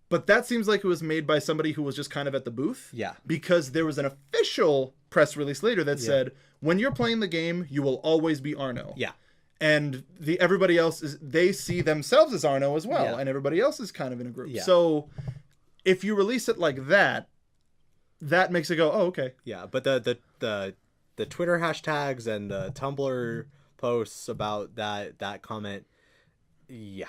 But that seems like it was made by somebody who was just kind of at the booth. Yeah. Because there was an official press release later that said, when you're playing the game, you will always be Arno. Yeah. And everybody else they see themselves as Arno as well. Yeah. And everybody else is kind of in a group. Yeah. So if you release it like that makes it go, oh, okay. Yeah, but the Twitter hashtags and the Tumblr posts about that comment, Yeah.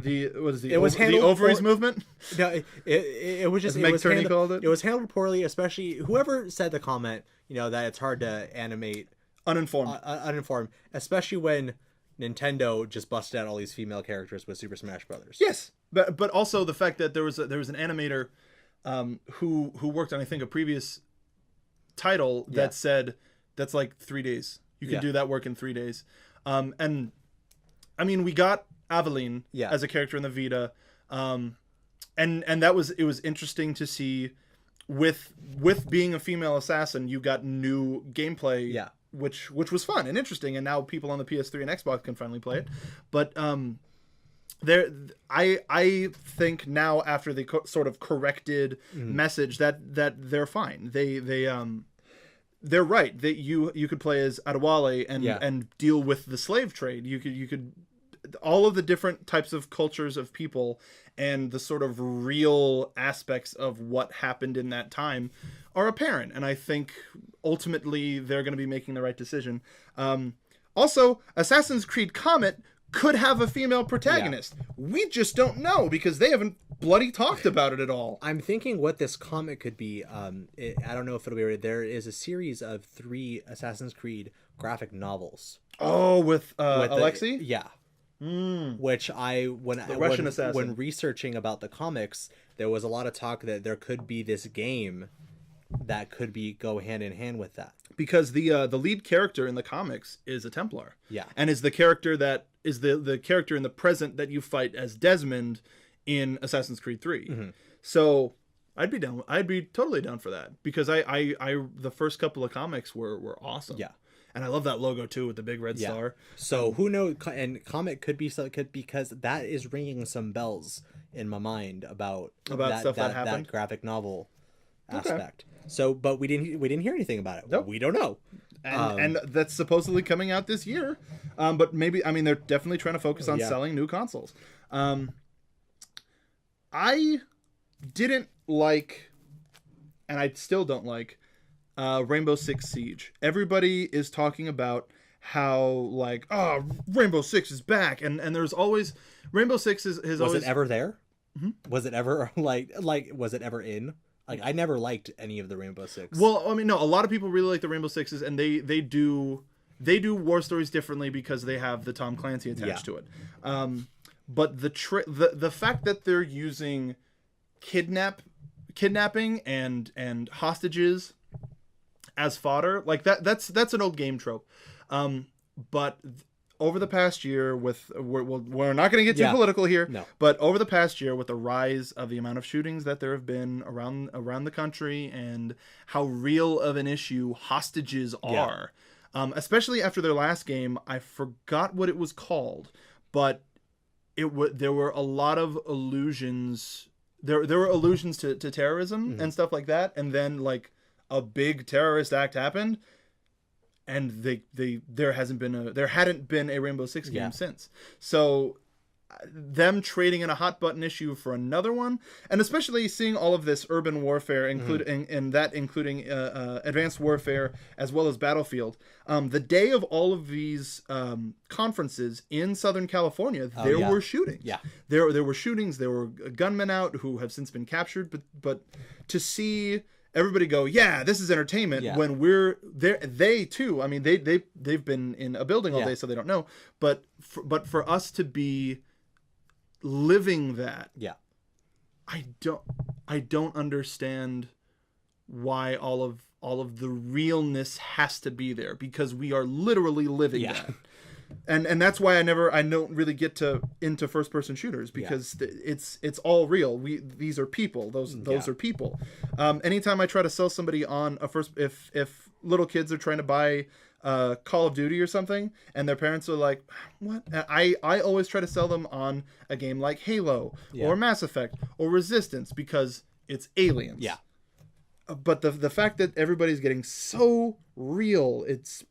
The ovaries movement? No, it was just As Meg Turney called it? It was handled poorly, especially whoever said the comment, that it's hard to animate uninformed, especially when Nintendo just busted out all these female characters with Super Smash Brothers. Yes, but also the fact that there was an animator who worked on, I think, a previous title that said that's like 3 days. You can do that work in 3 days. And I mean, we got Aveline as a character in the Vita, and it was interesting to see with being a female assassin, you got new gameplay, which was fun and interesting, and now people on the PS3 and Xbox can finally play it. But I think now, after the sort of corrected message, that they're fine. They're right that you could play as Adewale and deal with the slave trade. You could all of the different types of cultures of people and the sort of real aspects of what happened in that time are apparent. And I think ultimately they're going to be making the right decision. Also, Assassin's Creed Comet could have a female protagonist. We just don't know because they haven't bloody talked about it at all. I'm thinking what this comic could be. I don't know if it'll be. There is a series of 3 Assassin's Creed graphic novels. Oh, with Alexei? Which when researching about the comics, there was a lot of talk that there could be this game that could go hand in hand with that, because the lead character in the comics is a Templar, and is the character that is the character in the present that you fight as Desmond in Assassin's Creed 3. So I'd be totally down for that, because I the first couple of comics were awesome. And I love that logo too with the big red star. So who knows? And comic could be because that is ringing some bells in my mind about stuff that happened, that graphic novel aspect. So, but we didn't hear anything about it. Nope. We don't know. And that's supposedly coming out this year. But maybe, I mean, they're definitely trying to focus on selling new consoles. I didn't like, and I still don't like, Rainbow Six Siege. Everybody is talking about how Rainbow Six is back, and there's always Rainbow Six has always. Was it ever there? Was it ever was it ever in? I never liked any of the Rainbow Six. Well, I mean, no, a lot of people really like the Rainbow Sixes, and they do war stories differently because they have the Tom Clancy attached to it. But the fact that they're using kidnapping and hostages as fodder, that's an old game trope. But over the past year, we're not going to get too political here, but over the past year, with the rise of the amount of shootings that there have been around the country, and how real of an issue hostages are, especially after their last game, I forgot what it was called, but there were a lot of allusions. There were allusions to terrorism and stuff like that, and then a big terrorist act happened, and there hadn't been a Rainbow Six game since. So them trading in a hot button issue for another one, and especially seeing all of this urban warfare, including Advanced Warfare as well as Battlefield. The day of all of these conferences in Southern California, there were shootings. There were shootings. There were gunmen out who have since been captured. But to see everybody go, this is entertainment, when we're there, they too. I mean, they've been in a building all day, so they don't know. But for us to be living that, I don't understand why all of the realness has to be there, because we are literally living that. And that's why I don't really get into first person shooters, because it's all real. These are people. Those are people. Anytime I try to sell somebody on if little kids are trying to buy Call of Duty or something, and their parents are like, what? I always try to sell them on a game like Halo or Mass Effect or Resistance, because it's aliens. But the fact that everybody's getting so real, it's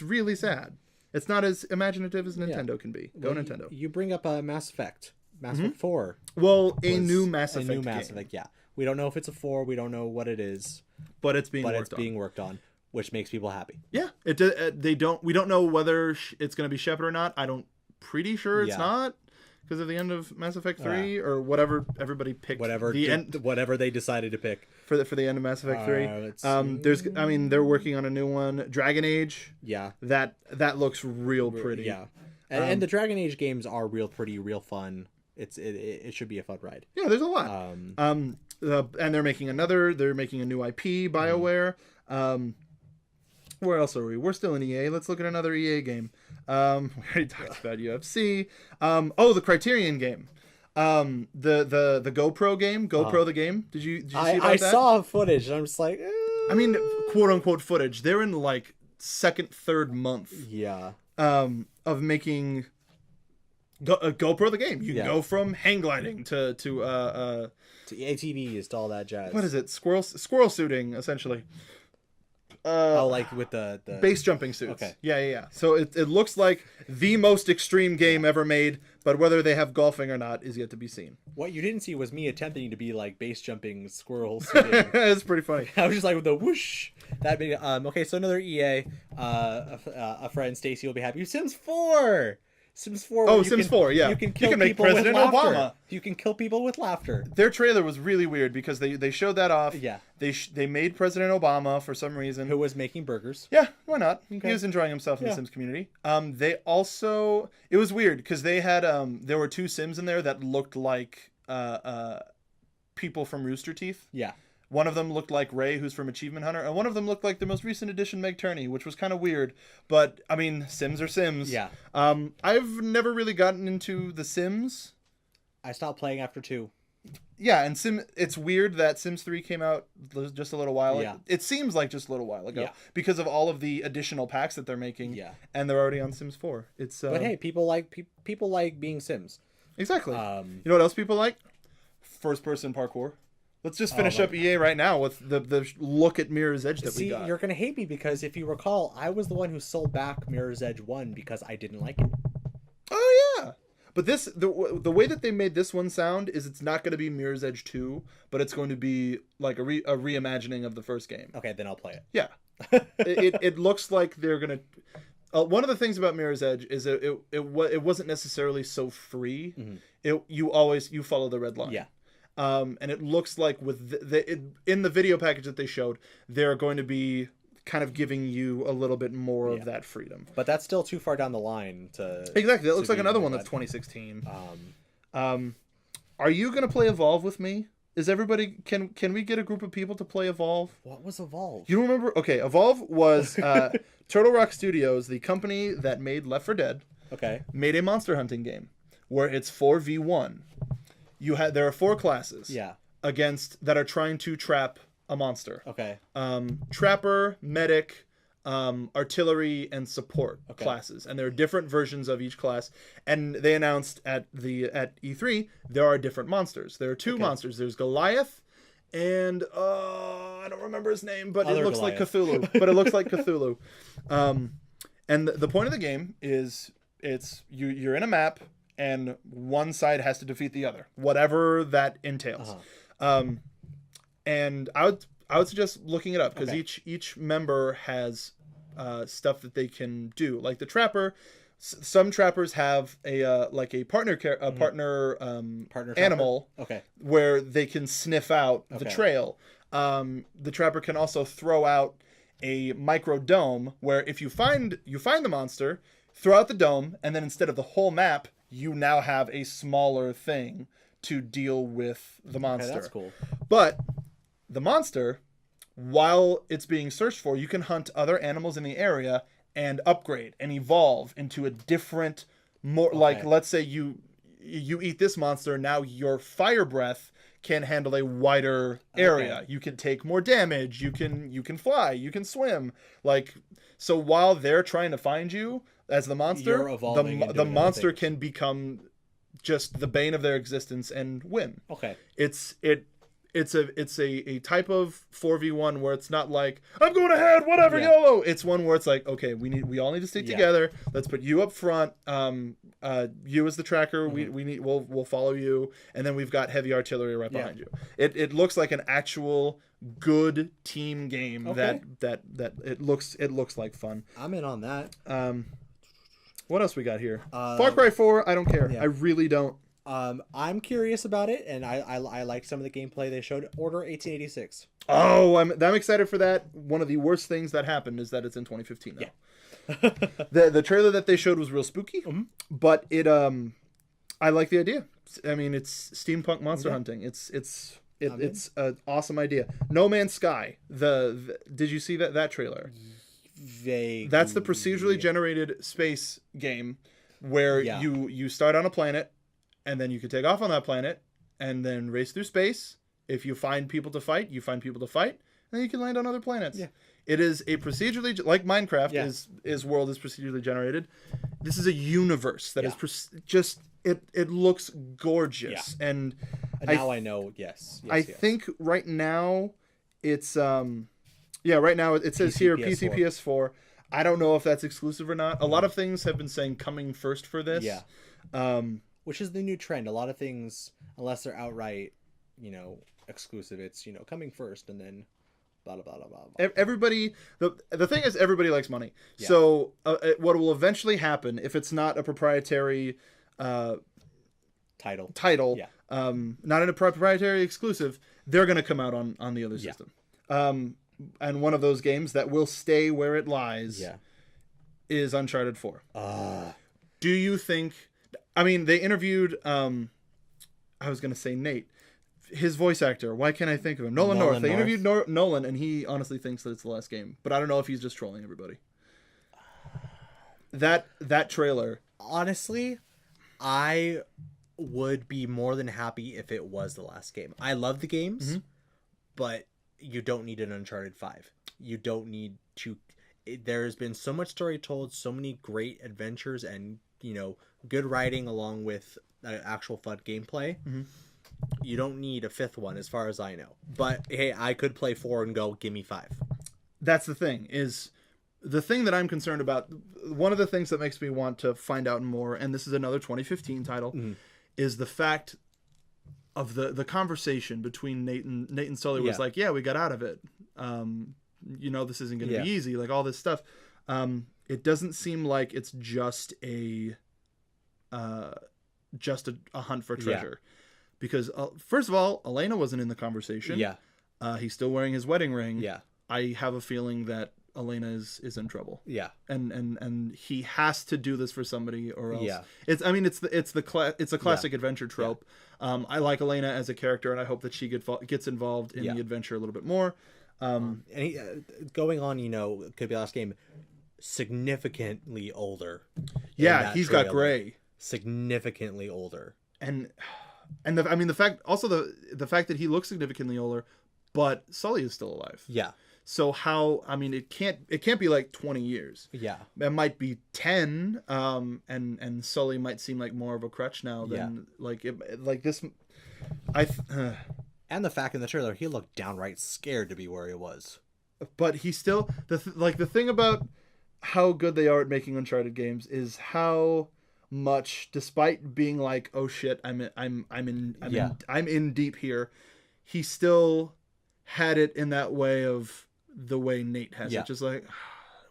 really sad. It's not as imaginative as Nintendo can be. Go Nintendo. You bring up Mass Effect. Mass Effect 4. Well, a new Mass Effect game. We don't know if it's a 4. We don't know what it is. But it's being worked on, which makes people happy. Yeah. We don't know whether it's going to be Shepard or not. I don't pretty sure it's not because of the end of Mass Effect 3 or whatever everybody picked. Whatever they decided to pick for the end of Mass Effect 3. They're working on a new one, Dragon Age. Yeah, that looks real pretty. Yeah, and the Dragon Age games are real pretty, real fun. It should be a fun ride. Yeah, there's a lot. And they're making a new IP, BioWare. Where else are we? We're still in EA. Let's look at another EA game. We already talked about UFC. The Criterion game. The GoPro game. The game. Did you see about that? I saw footage and I'm just like, I mean, quote unquote footage. They're in like second, third month. Yeah. Of making GoPro the game. You can go from hang gliding to ATVs to all that jazz. What is it? Squirrel suiting, essentially. Like with the base jumping suits. Okay. Yeah. So it looks like the most extreme game ever made, but whether they have golfing or not is yet to be seen. What you didn't see was me attempting to be like base jumping squirrel suiting. It's pretty funny. I was just like with the whoosh. That big. Okay, so another EA. A friend Stacy will be happy. Sims 4. Sims 4. Oh, Sims 4, yeah. You can kill make people President with laughter. Obama. You can kill people with laughter. Their trailer was really weird because they showed that off. Yeah. They made President Obama for some reason. Who was making burgers. Yeah, why not? Okay. He was enjoying himself in the Sims community. They also... It was weird because they had... there were 2 Sims in there that looked like people from Rooster Teeth. Yeah. One of them looked like Ray, who's from Achievement Hunter, and one of them looked like the most recent edition Meg Turney, which was kind of weird. But, I mean, Sims are Sims. Yeah. I've never really gotten into The Sims. I stopped playing after 2. Yeah, and it's weird that Sims 3 came out just a little while ago. Yeah. It seems like just a little while ago because of all of the additional packs that they're making. Yeah. And they're already on Sims 4. But hey, people like being Sims. Exactly. You know what else people like? First-person parkour. Let's just finish up EA right now with the look at Mirror's Edge that we got. You're going to hate me because if you recall, I was the one who sold back Mirror's Edge 1 because I didn't like it. Oh, yeah. But the way that they made this one sound is it's not going to be Mirror's Edge 2, but it's going to be like a reimagining of the first game. Okay, then I'll play it. Yeah. it looks like they're going to... one of the things about Mirror's Edge is it wasn't necessarily so free. Mm-hmm. You follow the red line. Yeah. And it looks like with in the video package that they showed, they're going to be kind of giving you a little bit more of that freedom. But that's still too far down the line to... Exactly. That looks like another one that's 2016. Are you going to play Evolve with me? Is everybody... Can we get a group of people to play Evolve? What was Evolve? You don't remember? Okay, Evolve was Turtle Rock Studios, the company that made Left 4 Dead. Okay. Made a monster hunting game where it's 4v1. There are 4 classes. Yeah. That are trying to trap a monster. Okay. Trapper, medic, artillery, and support classes, and there are different versions of each class. And they announced at E3 there are different monsters. There are 2 monsters. There's Goliath, and I don't remember his name, but it looks like Cthulhu. And the point of the game is you're in a map. And one side has to defeat the other, whatever that entails. And I would suggest looking it up because each member has stuff that they can do. Like the trapper, some trappers have a partner animal, where they can sniff out the trail. The trapper can also throw out a micro dome where if you find the monster, throw out the dome, and then instead of the whole map, you now have a smaller thing to deal with the monster. Okay, that's cool. But the monster, while it's being searched for, you can hunt other animals in the area and upgrade and evolve into a different, like, let's say you eat this monster, now your fire breath can handle a wider area. Okay. You can take more damage. You can fly. You can swim. Like, so while they're trying to find you as the monster, the monster can become just the bane of their existence and win. Okay. It's a type of 4v1 where it's not like I'm going ahead, whatever, YOLO. It's one where it's like, okay, we all need to stick together. Let's put you up front. You as the tracker, we'll follow you, and then we've got heavy artillery right behind you. It looks like an actual good team game that it looks like fun. I'm in on that. What else we got here? Far Cry 4. I don't care. Yeah. I really don't. I'm curious about it, and I like some of the gameplay they showed. Order 1886. Oh, I'm excited for that. One of the worst things that happened is that it's in 2015 now. Yeah. the trailer that they showed was real spooky, but it I like the idea. I mean, it's steampunk monster hunting. It's an awesome idea. No Man's Sky. Did you see that trailer? Vaguely. That's the procedurally generated space game where you start on a planet, and then you can take off on that planet and then race through space. If you find people to fight, you find people to fight, and then you can land on other planets. Yeah. It is a procedurally, like Minecraft is world is procedurally generated. This is a universe that is just it looks gorgeous, and now I know. Yes, I think right now it's right now it says here PC PS4. I don't know if that's exclusive or not. A lot of things have been saying coming first for this. Yeah. Which is the new trend. A lot of things, unless they're outright, exclusive, it's coming first and then blah blah blah blah blah. Everybody, the thing is, everybody likes money. Yeah. So what will eventually happen if it's not a proprietary title, not in a proprietary exclusive, they're going to come out on the other system. And one of those games that will stay where it lies is Uncharted 4. Do you think... I mean, they interviewed... I was going to say Nate. His voice actor. Why can't I think of him? Nolan North. They interviewed Nolan, and he honestly thinks that it's the last game. But I don't know if he's just trolling everybody. That trailer... Honestly, I would be more than happy if it was the last game. I love the games, but... You don't need an Uncharted 5. You don't need to... There's been so much story told, so many great adventures, and, good writing along with actual fun gameplay. You don't need a fifth one, as far as I know. But, hey, I could play 4 and go, give me 5. That's the thing, is... The thing that I'm concerned about... One of the things that makes me want to find out more, and this is another 2015 title, is the fact... of the conversation between Nate and Sully was like, we got out of it. This isn't going to be easy. Like all this stuff. It doesn't seem like it's just a hunt for treasure, because first of all, Elena wasn't in the conversation. Yeah. He's still wearing his wedding ring. Yeah. I have a feeling that Elena is in trouble. Yeah. And he has to do this for somebody or else. Yeah. It's a classic adventure trope. Yeah. I like Elena as a character, and I hope that she gets involved in the adventure a little bit more. And he, going on, could be last game, significantly older. Yeah, he's got gray. Significantly older. And the fact that he looks significantly older, but Sully is still alive. Yeah. So it can't be like 20 years. Yeah. It might be 10, and Sully might seem like more of a crutch now than this. And the fact in the trailer, he looked downright scared to be where he was. But he still, the thing about how good they are at making Uncharted games is how much, despite being like, oh shit, I'm in deep here, he still had it in that way of the way Nate has it, just like,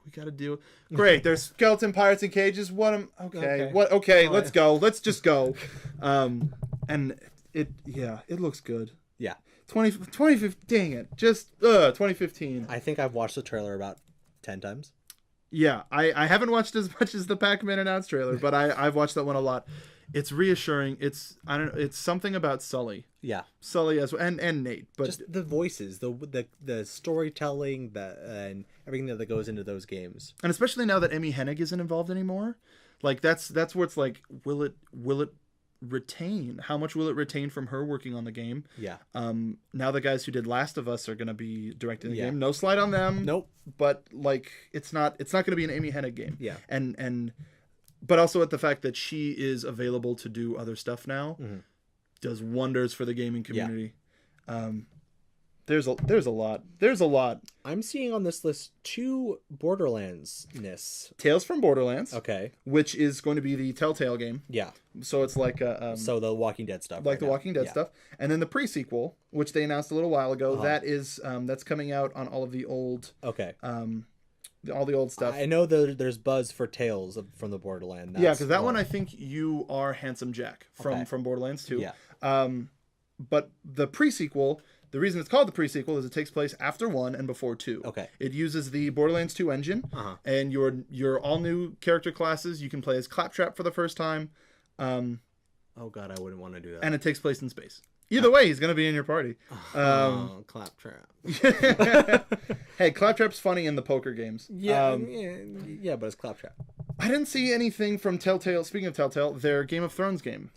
we gotta do great. There's skeleton pirates in cages. Let's go. Let's just go. And it looks good. Yeah. 2015. Dang it. Just 2015. I think I've watched the trailer about 10 times. Yeah, I haven't watched as much as the Pac-Man announced trailer, but I've watched that one a lot. It's reassuring. It's something about Sully. Yeah, Sully as well, and Nate, but just the voices, the storytelling, and everything that goes into those games. And especially now that Amy Hennig isn't involved anymore, like that's where it's like, will it retain? How much will it retain from her working on the game? Yeah. Now the guys who did Last of Us are going to be directing the game. No slide on them. Nope. But like, it's not going to be an Amy Hennig game. Yeah. But also at the fact that she is available to do other stuff now, does wonders for the gaming community. Yeah. There's a lot. I'm seeing on this list 2 Borderlands-ness. Tales from Borderlands. Okay. Which is going to be the Telltale game. Yeah. So it's like so the Walking Dead stuff. Like the Walking Dead stuff. And then the pre-sequel, which they announced a little while ago, that is that's coming out on all of the old all the old stuff. I know there's buzz for Tales from the Borderland. Yeah, because that one I think you are Handsome Jack from Borderlands 2. Yeah. But the prequel, the reason it's called the prequel is it takes place after 1 and before 2. Okay. It uses the Borderlands 2 engine, and your all new character classes. You can play as Claptrap for the first time. Oh God, I wouldn't want to do that. And it takes place in space. Either way, he's gonna be in your party. Claptrap. Hey, Claptrap's funny in the poker games. Yeah, yeah, but it's Claptrap. I didn't see anything from Telltale. Speaking of Telltale, their Game of Thrones game.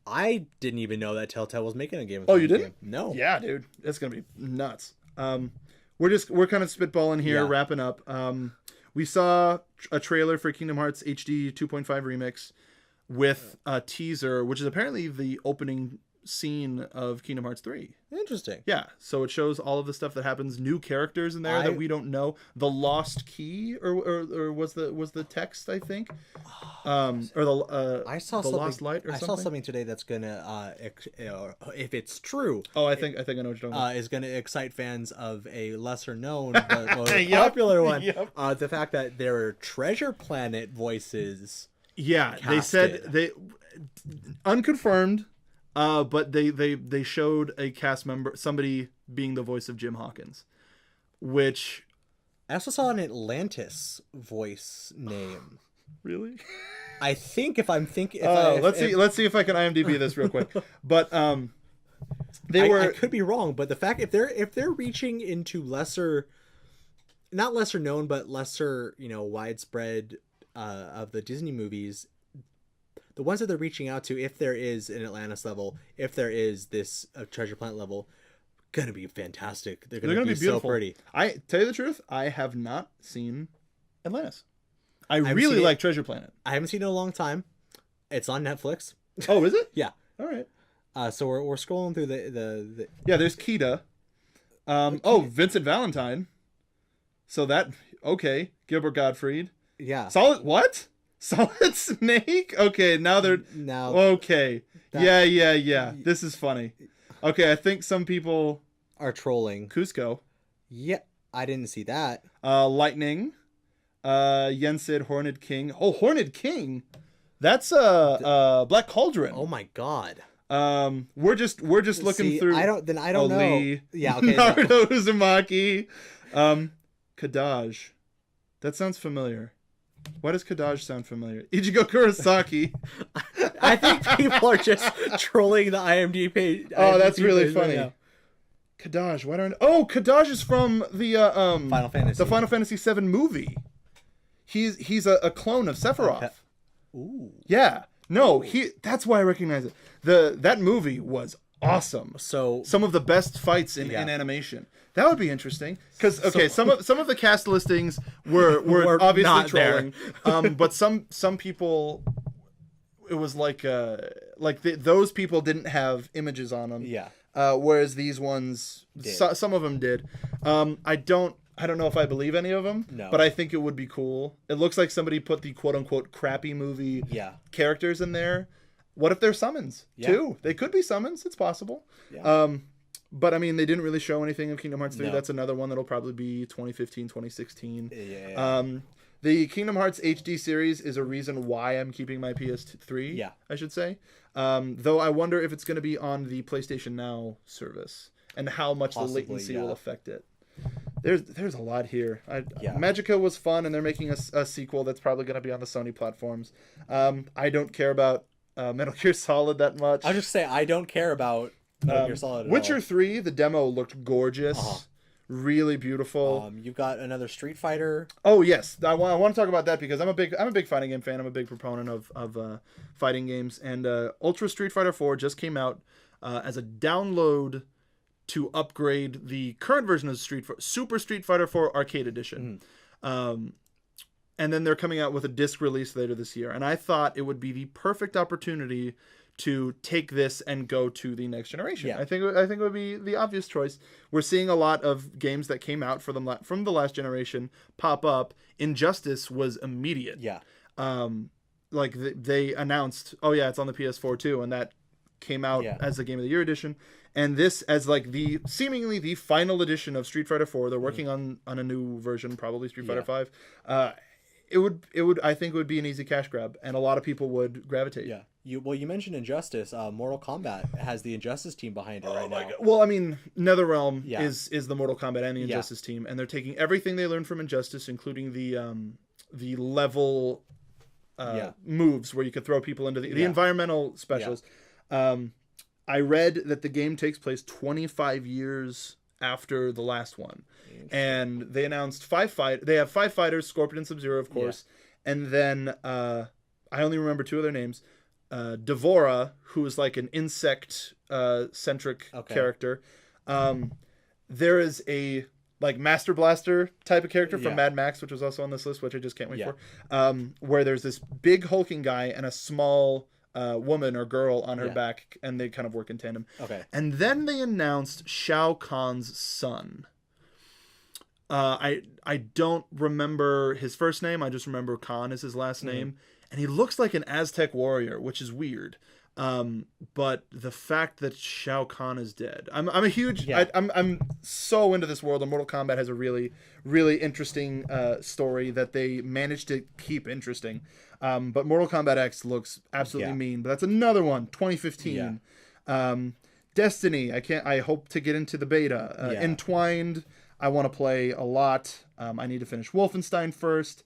I didn't even know that Telltale was making a Game of Thrones. Oh, you didn't? Game. No. Yeah, dude, it's gonna be nuts. We're kind of spitballing here, wrapping up. We saw a trailer for Kingdom Hearts HD 2.5 Remix with a teaser, which is apparently the opening scene of Kingdom Hearts 3. Interesting. Yeah, so it shows all of the stuff that happens, new characters in there that we don't know. The lost key, or was the text, I think, or the I saw the lost light, or I something. saw something today that's gonna, if it's true. Oh, I think I know what you're talking about. Is gonna excite fans of a lesser known but more popular one. Yep. The fact that there are Treasure Planet voices. Yeah, casted. they said they unconfirmed. But they showed a cast member, somebody being the voice of Jim Hawkins, which I also saw an Atlantis voice name. Really? I think if I'm thinking, let's see if I can IMDb this real quick. But I could be wrong, but the fact if they're reaching into not lesser known, but lesser widespread of the Disney movies. The ones that they're reaching out to, if there is an Atlantis level, if there is this Treasure Planet level, gonna be fantastic. They're gonna be beautiful. So pretty. I tell you the truth, I have not seen Atlantis. I really like Treasure Planet. I haven't seen it in a long time. It's on Netflix. Oh, is it? Yeah. All right. So we're scrolling through the Yeah, there's Kida. Oh, Vincent Valentine. So that Gilbert Gottfried. Yeah. Solid what? Solid Snake? Okay, now they're... Okay. Yeah. This is funny. Okay, I think some people... are trolling. Cusco. Yeah, I didn't see that. Lightning. Yensid, Horned King. Oh, Horned King? That's Black Cauldron. Oh my God. We're just looking through... I don't know. Yeah, okay. Naruto Uzumaki. Kadaj. That sounds familiar. Why does Kadaj sound familiar? Ichigo Kurosaki. I think people are just trolling the IMDb page. Oh, that's really funny. Right, Kadaj. Why don't? Oh, Kadaj is from the Final Fantasy. The Final Fantasy VII movie. He's a clone of Sephiroth. Okay. Ooh. Yeah. No, that's why I recognize it. That movie was awesome. So some of the best fights in animation. That would be interesting because some of the cast listings were obviously trolling, but some people, it was like those people didn't have images on them. Yeah. Whereas these ones, some of them did. I don't know if I believe any of them. No. But I think it would be cool. It looks like somebody put the quote unquote crappy movie characters in there. What if they're summons too? They could be summons. It's possible. Yeah. But I mean, they didn't really show anything of Kingdom Hearts 3. No. That's another one that'll probably be 2015, 2016. Yeah. The Kingdom Hearts HD series is a reason why I'm keeping my PS3. Yeah. I should say. Though I wonder if it's going to be on the PlayStation Now service and how much the latency will affect it. There's a lot here. Magica was fun, and they're making a sequel that's probably going to be on the Sony platforms. I don't care about Metal Gear Solid that much. I'll just say I don't care about Metal Gear Solid at Witcher all. 3, the demo looked gorgeous. Really beautiful. You've got another Street Fighter. Oh yes, I want to talk about that because I'm a big fighting game fan. I'm a big proponent of fighting games, and Ultra Street Fighter 4 just came out as a download to upgrade the current version of Super Street Fighter 4 Arcade Edition. And then they're coming out with a disc release later this year. And I thought it would be the perfect opportunity to take this and go to the next generation. Yeah. I think it would be the obvious choice. We're seeing a lot of games that came out from the last generation pop up. Injustice was immediate. Yeah. They announced, oh yeah, it's on the PS4 too, and that came out as the Game of the Year edition. and this as like the seemingly the final edition of Street Fighter 4. They're working on a new version, probably Street Fighter 5. It would I think it would be an easy cash grab, and a lot of people would gravitate. Yeah. You mentioned Injustice. Mortal Kombat has the Injustice team behind it right now. God. Well, I mean, NetherRealm is the Mortal Kombat and the Injustice team, and they're taking everything they learned from Injustice, including the level moves where you could throw people into the environmental specials. I read that the game takes place 25 years after the last one, and they announced they have 5 fighters, Scorpion and Sub-Zero, of course, and then I only remember 2 of their names. Devora, who is like an insect centric character. There is a like Master Blaster type of character from Mad Max, which was also on this list, which I just can't wait for. Where there's this big hulking guy and a small woman or girl on her back, and they kind of work in tandem. And then they announced Shao Kahn's son. I don't remember his first name. I just remember Khan is his last name. And he looks like an Aztec warrior, which is weird. But the fact that Shao Kahn is dead, I'm a huge. I'm so into this world. And Mortal Kombat has a really, really interesting story that they managed to keep interesting. But Mortal Kombat X looks absolutely mean. But that's another one. 2015. Destiny. I hope to get into the beta. Entwined. I want to play a lot. I need to finish Wolfenstein first.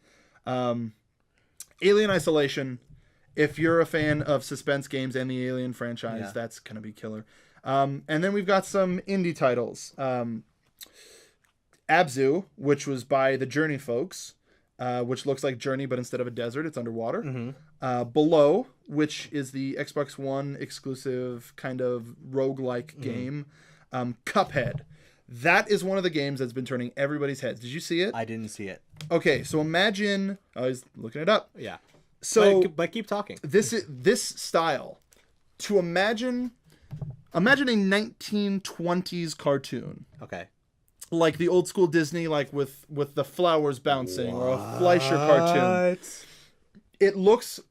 Alien Isolation. If you're a fan of suspense games and the Alien franchise, that's going to be killer. And then we've got some indie titles. Abzu, which was by the Journey folks, which looks like Journey, but instead of a desert, it's underwater. Below, which is the Xbox One exclusive kind of roguelike game. Cuphead. That is one of the games that's been turning everybody's heads. Did you see it? I didn't see it. Okay, so imagine... I was looking it up. Yeah. So, but keep talking. This style, to imagine a 1920s cartoon. Okay. Like the old school Disney, like with the flowers bouncing, or a Fleischer cartoon. It looks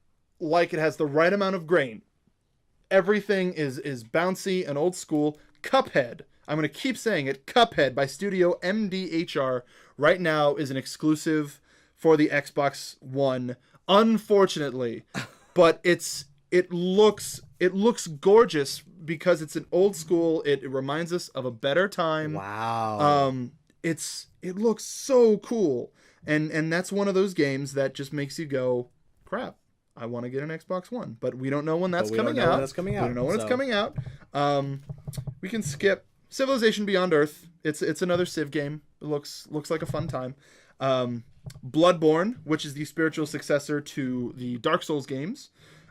like it has the right amount of grain. Everything is bouncy and old school. Cuphead. I'm going to keep saying it. Cuphead by Studio MDHR right now is an exclusive for the Xbox One. Unfortunately, but it looks gorgeous because it's an old school. It reminds us of a better time. Wow. It looks so cool, and that's one of those games that just makes you go, crap, I want to get an Xbox One, but we don't know when that's coming out. We don't know when it's coming out. We can skip Civilization Beyond Earth. It's another Civ game. It looks like a fun time. Bloodborne, which is the spiritual successor to the Dark Souls games,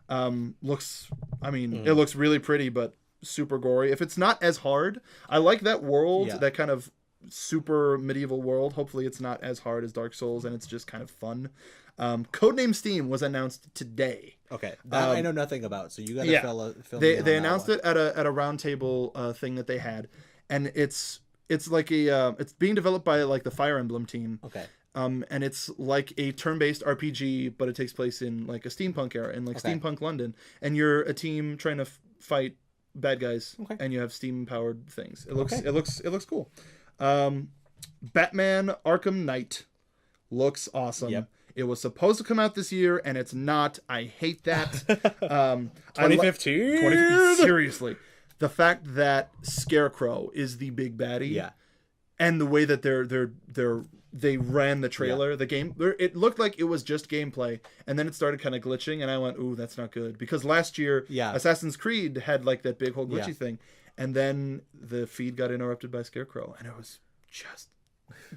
it looks really pretty, but super gory. If it's not as hard, I like that world, that kind of super medieval world. Hopefully it's not as hard as Dark Souls, and it's just kind of fun. Codename Steam was announced today. Okay, that I know nothing about, so you gotta fill me on. They announced it at a roundtable thing that they had, and it's like it's being developed by like the Fire Emblem team. Okay. And it's like a turn-based RPG, but it takes place in like a steampunk era, in like steampunk London, and you're a team trying to fight bad guys, and you have steam-powered things. It looks cool. Batman Arkham Knight looks awesome. Yep. It was supposed to come out this year, and it's not. I hate that. 2015. Seriously, the fact that Scarecrow is the big baddie, and the way that they ran the trailer, the game, it looked like it was just gameplay, and then it started kind of glitching, and I went, ooh, that's not good. Because last year, Assassin's Creed had like that big whole glitchy thing, and then the feed got interrupted by Scarecrow, and it was just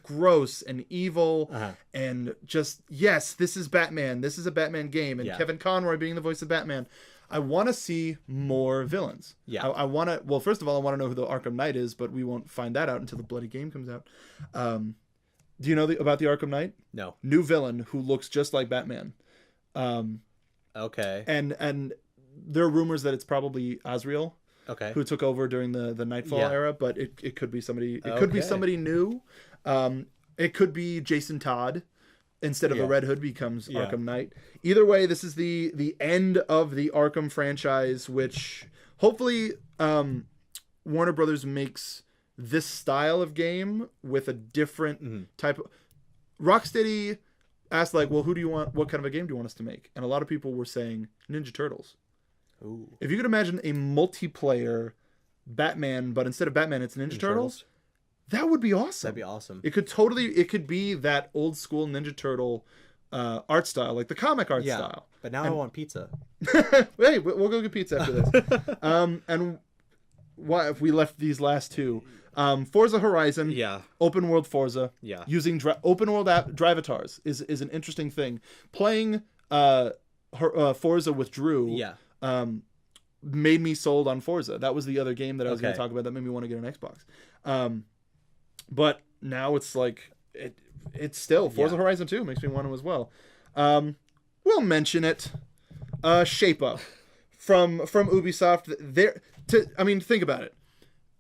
gross and evil, and just, yes, this is Batman. This is a Batman game, and Kevin Conroy being the voice of Batman. I want to see more villains. Yeah. I want to, well, first of all, I want to know who the Arkham Knight is, but we won't find that out until the bloody game comes out. Do you know about the Arkham Knight? No. New villain who looks just like Batman. Okay. And there are rumors that it's probably Azrael. Okay. Who took over during the Nightfall era, but it could be somebody. It could be somebody new. It could be Jason Todd. Instead of the Red Hood becomes Arkham Knight. Either way, this is the end of the Arkham franchise, which hopefully Warner Brothers makes this style of game with a different type of... Rocksteady asked, like, well, who do you want? What kind of a game do you want us to make? And a lot of people were saying Ninja Turtles. Ooh. If you could imagine a multiplayer Batman, but instead of Batman, it's Ninja Turtles, that would be awesome. That'd be awesome. It could be that old school Ninja Turtle art style, like the comic art style. But now I want pizza. Hey, we'll go get pizza after this. And why if we left these last two? Forza Horizon, open world Forza, using open world drivatars is an interesting thing. Playing Forza with Drew, made me sold on Forza. That was the other game that I was going to talk about that made me want to get an Xbox. But now it's like it's still Forza Horizon 2 makes me want to as well. We'll mention it. Shape Up from Ubisoft. Think about it.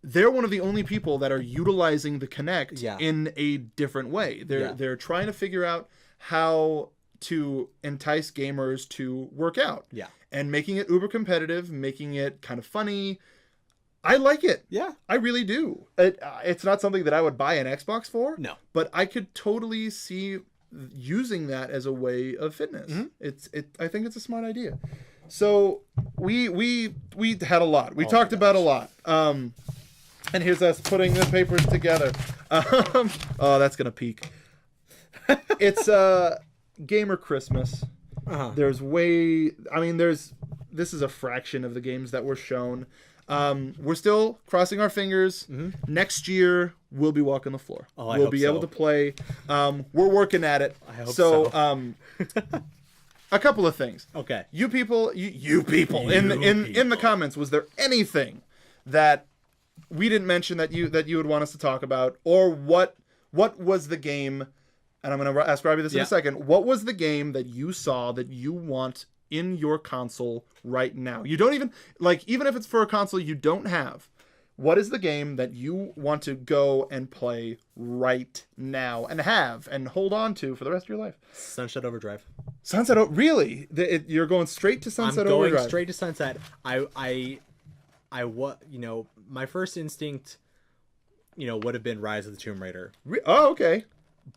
They're one of the only people that are utilizing the Kinect in a different way. They're trying to figure out how to entice gamers to work out. Yeah. And making it uber competitive, making it kind of funny. I like it. Yeah. I really do. It's not something that I would buy an Xbox for. No. But I could totally see using that as a way of fitness. I think it's a smart idea. So we had a lot. We talked about a lot. And here's us putting the papers together. Oh, that's gonna peak. It's Gamer Christmas. This is a fraction of the games that were shown. We're still crossing our fingers. Next year we'll be walking the floor. We'll be able to play. We're working at it. I hope so. A couple of things. Okay. You people in the comments, was there anything that we didn't mention that you would want us to talk about, or what was the game? And I'm going to ask Robbie this in a second. What was the game that you saw that you want in your console right now? You don't even even if it's for a console you don't have. What is the game that you want to go and play right now and have and hold on to for the rest of your life? Sunset Overdrive. Really? You're going straight to Sunset Overdrive? I'm going straight to Sunset. My first instinct, would have been Rise of the Tomb Raider. Oh, okay.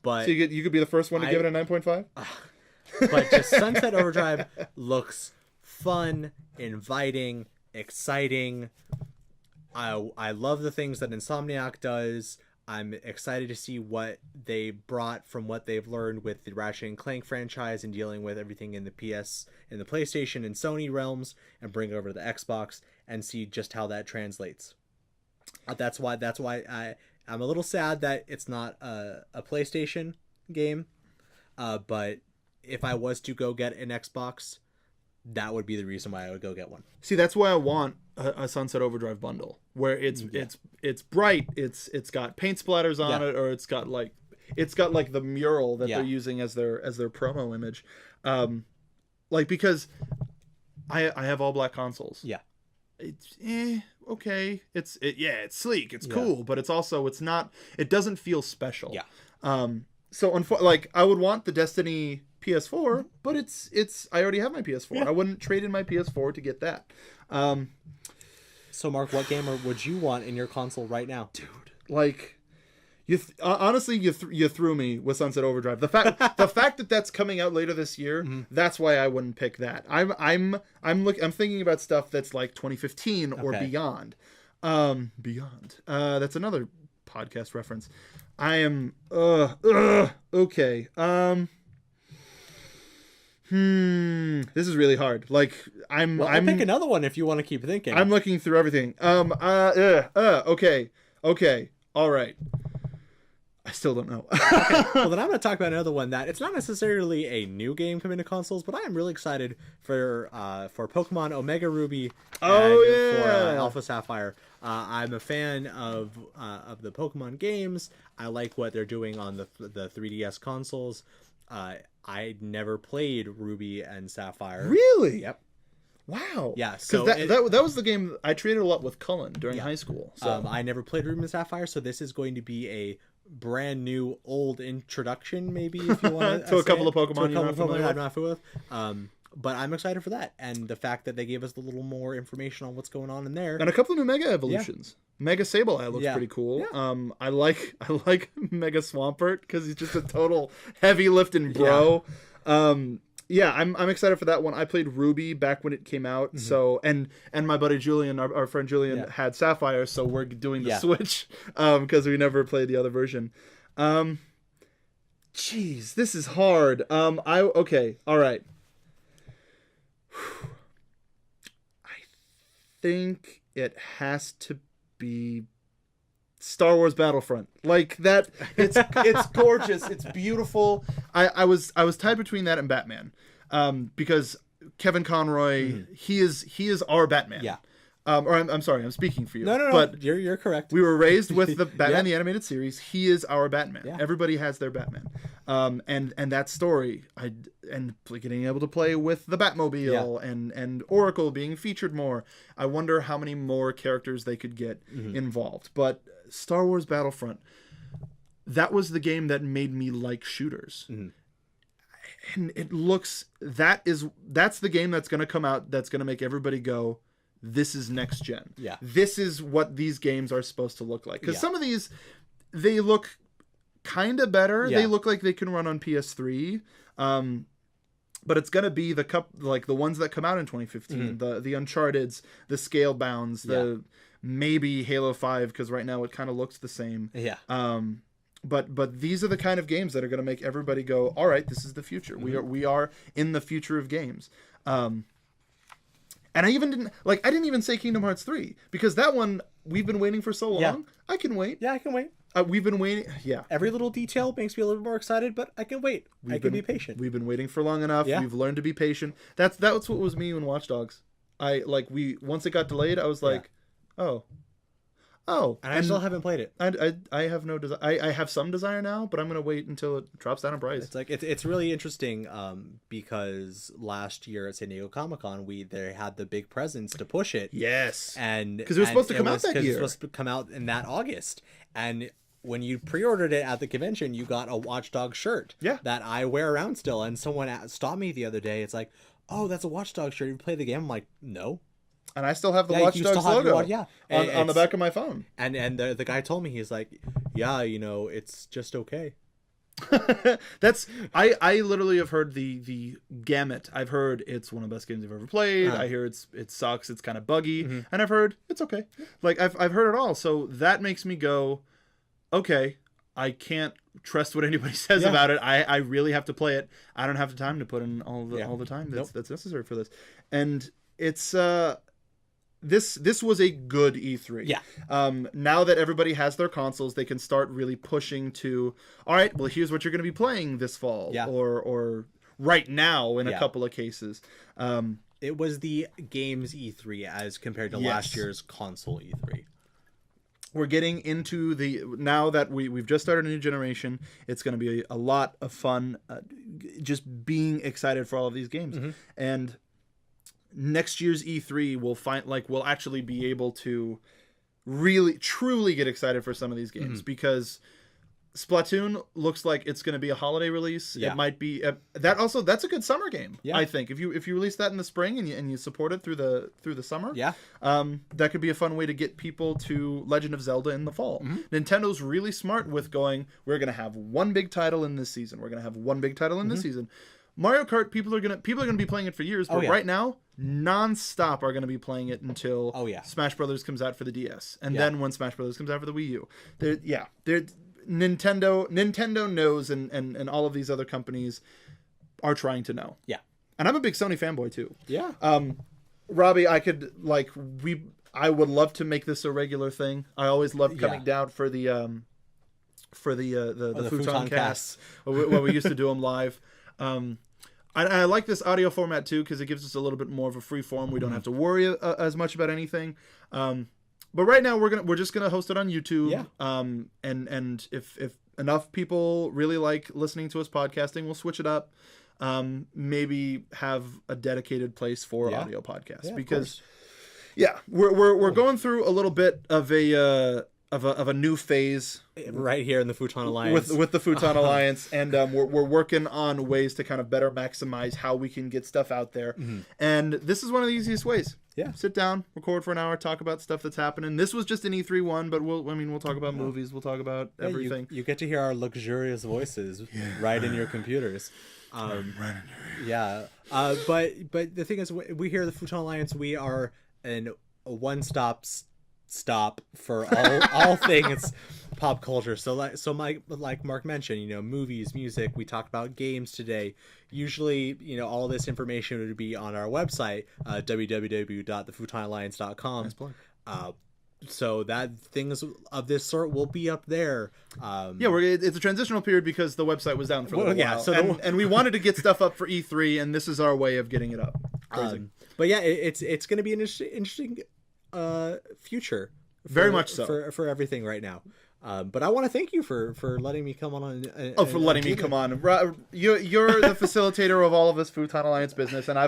But so you could be the first one to give it a 9.5? But just Sunset Overdrive looks fun, inviting, exciting. I love the things that Insomniac does. I'm excited to see what they brought from what they've learned with the Ratchet & Clank franchise and dealing with everything in the PlayStation and Sony realms, and bring it over to the Xbox and see just how that translates. That's why I'm a little sad that it's not a PlayStation game. But if I was to go get an Xbox, that would be the reason why I would go get one. See, that's why I want a Sunset Overdrive bundle where it's bright, it's got paint splatters on it, or it's got the mural that they're using as their promo image. Because I have all black consoles. Yeah. It's okay. It's sleek, it's cool, but it doesn't feel special. Yeah. So I would want the Destiny PS4, but I already have my PS4. Yeah. I wouldn't trade in my PS4 to get that. So Mark, what gamer would you want in your console right now? Dude, honestly, you threw me with Sunset Overdrive. The fact that that's coming out later this year, that's why I wouldn't pick that. I'm thinking about stuff that's like 2015 or beyond. Beyond. That's another podcast reference. I am okay. This is really hard. I'll pick another one if you want to keep thinking. I'm looking through everything. Okay. All right. I still don't know. Okay. Well, then I'm going to talk about another one that it's not necessarily a new game coming to consoles, but I am really excited for Pokemon Omega Ruby and for Alpha Sapphire. I'm a fan of the Pokemon games. I like what they're doing on the 3DS consoles. I never played Ruby and Sapphire. Really? Yep. Wow. Yeah. So that was the game I traded a lot with Cullen during high school. So I never played Ruby and Sapphire, so this is going to be a brand new old introduction, maybe, if you want to a couple of Pokemon I'm not familiar with. but I'm excited for that, and the fact that they gave us a little more information on what's going on in there, and a couple of new Mega evolutions. Mega Sableye looks pretty cool. Yeah. I like Mega Swampert because he's just a total heavy lifting bro. Yeah. I'm excited for that one. I played Ruby back when it came out, so and my buddy Julian, our friend Julian, had Sapphire, so we're doing the Switch because we never played the other version. Jeez, this is hard. Okay, all right. I think it has to be Star Wars Battlefront. Like that, it's gorgeous. It's beautiful. I was tied between that and Batman, because Kevin Conroy, he is our Batman. Yeah. Or I'm sorry, I'm speaking for you. No. But you're correct. We were raised with the Batman the animated series. He is our Batman. Yeah. Everybody has their Batman. And that story, and getting able to play with the Batmobile and Oracle being featured more. I wonder how many more characters they could get involved. But Star Wars Battlefront, that was the game that made me like shooters. And it looks that's the game that's going to come out that's going to make everybody go, this is next gen. Yeah. This is what these games are supposed to look like. Because some of these, they look kind of better. Yeah. They look like they can run on PS3. But it's gonna be the ones that come out in 2015, the Uncharted's, the Scalebounds, the maybe Halo 5, because right now it kind of looks the same. Yeah. But these are the kind of games that are gonna make everybody go, all right, this is the future. We are in the future of games. And I didn't even say Kingdom Hearts 3, because that one we've been waiting for so long. Yeah. I can wait. Yeah, I can wait. We've been waiting. Yeah. Every little detail makes me a little more excited, but I can wait. I can be patient. We've been waiting for long enough. Yeah. We've learned to be patient. That's what was me in Watch Dogs. Once it got delayed, I was like, oh. And I still haven't played it. I have no desire. I have some desire now, but I'm gonna wait until it drops down in price. It's like it's really interesting because last year at San Diego Comic-Con they had the big presence to push it. Yes. And because it was supposed to come out that year. It was supposed to come out in that August. And when you pre-ordered it at the convention, you got a Watch Dogs shirt. Yeah. That I wear around still. And someone stopped me the other day. It's like, oh, that's a Watch Dogs shirt. You play the game? I'm like, no. And I still have the Watch Dogs logo on the back of my phone. And the guy told me, he's like, yeah, it's just okay. I literally have heard the gamut. I've heard it's one of the best games I've ever played. I hear it sucks, it's kind of buggy, and I've heard it's okay. Like I've heard it all. So that makes me go, okay, I can't trust what anybody says about it. I really have to play it. I don't have the time to put in all the time that's necessary for this. And it's This was a good E3. Yeah. Now that everybody has their consoles, they can start really pushing to, all right, well, here's what you're going to be playing this fall, or right now in a couple of cases. It was the games E3 as compared to last year's console E3. We're getting into now that we've just started a new generation, it's going to be a lot of fun, just being excited for all of these games. And next year's E3 we'll actually be able to really truly get excited for some of these games, because Splatoon looks like it's going to be a holiday release. It might be that's a good summer game. I think if you release that in the spring and you support it through the summer, that could be a fun way to get people to Legend of Zelda in the fall. Nintendo's really smart with going, we're going to have one big title in this season. We're going to have one big title in this season. Mario Kart, people are gonna be playing it for years, but right now, nonstop are gonna be playing it until Smash Brothers comes out for the DS, and then when Smash Brothers comes out for the Wii U, Nintendo knows, and all of these other companies are trying to know. Yeah, and I'm a big Sony fanboy too. Yeah. Robbie, I would love to make this a regular thing. I always loved coming down for the Futoncast, when we used to do them live. I like this audio format too, because it gives us a little bit more of a free form. We don't have to worry as much about anything. But right now we're just gonna host it on YouTube. Yeah. And if enough people really like listening to us podcasting, we'll switch it up. Maybe have a dedicated place for audio podcasts, because we're going through a little bit of a new phase right here in the Futon Alliance with the Futon Alliance, and we're working on ways to kind of better maximize how we can get stuff out there. And this is one of the easiest ways. Yeah, sit down, record for an hour, talk about stuff that's happening. This was just an E3 one, but we'll talk about movies, we'll talk about everything. You get to hear our luxurious voices right in your computers. Yeah. But the thing is, we here at the Futon Alliance, we are a one-stop stop for all things pop culture. So like Mark mentioned, movies, music. We talked about games today. Usually, all this information would be on our website, www.thefutonalliance.com. Nice plug. So that things of this sort will be up there. It's a transitional period because the website was down for a little while. So and we wanted to get stuff up for E3, and this is our way of getting it up. But yeah, it's going to be an interesting future. Very much so. For everything right now. But I want to thank you for letting me come on. For letting me come on. You're the facilitator of all of this Futon Alliance business, and I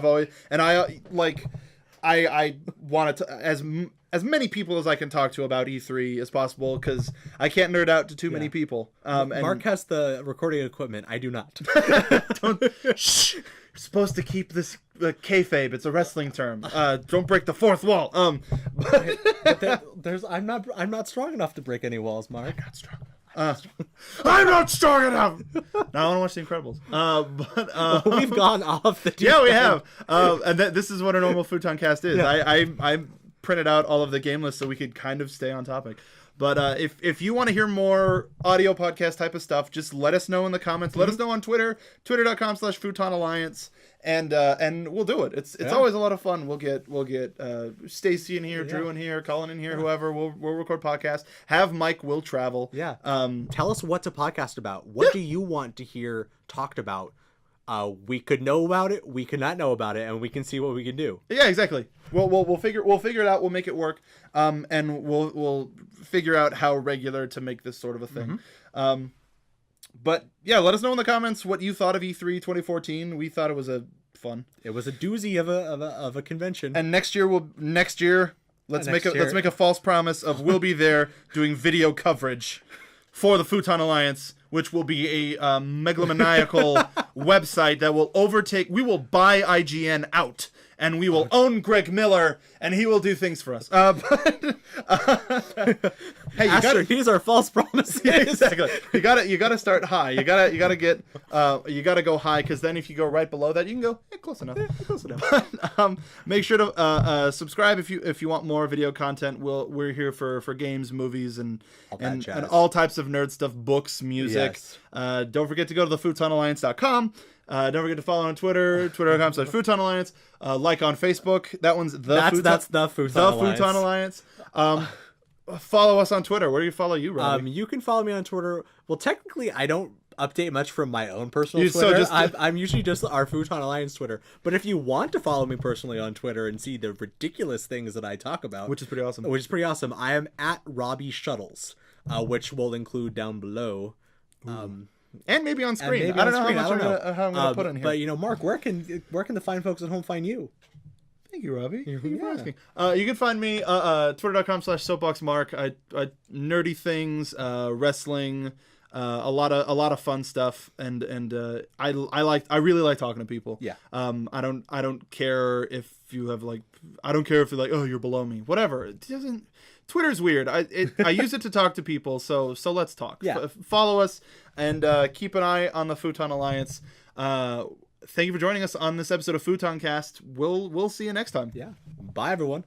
wanted to as many people as I can talk to about E3 as possible, because I can't nerd out to too many people. And Mark has the recording equipment. I do not. Shh. You're supposed to keep this kayfabe. It's a wrestling term. Don't break the fourth wall. I'm not strong enough to break any walls, Mark. I'm not strong. I'm not strong enough. Now I want to watch The Incredibles. We've gone off the. Yeah, we have. And this is what a normal Futoncast is. Yeah. I printed out all of the game lists so we could kind of stay on topic. But if you want to hear more audio podcast type of stuff, just let us know in the comments. Let us know on Twitter, twitter.com/FutonAlliance, and we'll do it. It's always a lot of fun. We'll get Stacy in here, Drew in here, Colin in here, whoever. We'll record podcasts. Have Mike will travel. Yeah. Tell us what to podcast about. What do you want to hear talked about? We could know about it, we could not know about it, and we can see what we can do. Yeah, exactly. We'll figure it out. We'll make it work. And we'll figure out how regular to make this sort of a thing. But yeah, let us know in the comments what you thought of E3 2014. We thought it was fun. It was a doozy of a convention. And next year let's make a false promise of we'll be there doing video coverage for the Futon Alliance, which will be a megalomaniacal website that will overtake. We will buy IGN out, and we will own Greg Miller, and he will do things for us. Hey, these are false promises. Yeah, exactly. You gotta start high. You gotta go high, because then if you go right below that, you can go close enough. Close enough. Make sure to subscribe if you want more video content. We're here for games, movies, and all types of nerd stuff, books, music. Yes. Don't forget to go to thefutonalliance.com. Don't forget to follow on Twitter, twitter.com/Futon Alliance. Like on Facebook. That one's that's the Futon Alliance. Follow us on Twitter. Where do you follow you, Robbie? You can follow me on Twitter. Well, technically, I don't update much from my own personal Twitter. I'm usually just our Futon Alliance Twitter. But if you want to follow me personally on Twitter and see the ridiculous things that I talk about, which is pretty awesome, I am at Robbie Shuttles, which will include down below. And maybe on screen. I don't know how I'm going to put in here. But Mark, where can the fine folks at home find you? Thank you, Robbie. Thank you for asking. You can find me twitter.com/soapboxmark. I nerdy things, wrestling, a lot of fun stuff, and I really like talking to people. Yeah. I don't care if you have I don't care if you're oh, you're below me. Whatever. It doesn't. Twitter's weird. I use it to talk to people, so let's talk. Yeah. Follow us and keep an eye on the Futon Alliance. Thank you for joining us on this episode of Futoncast. We'll see you next time. Yeah. Bye, everyone.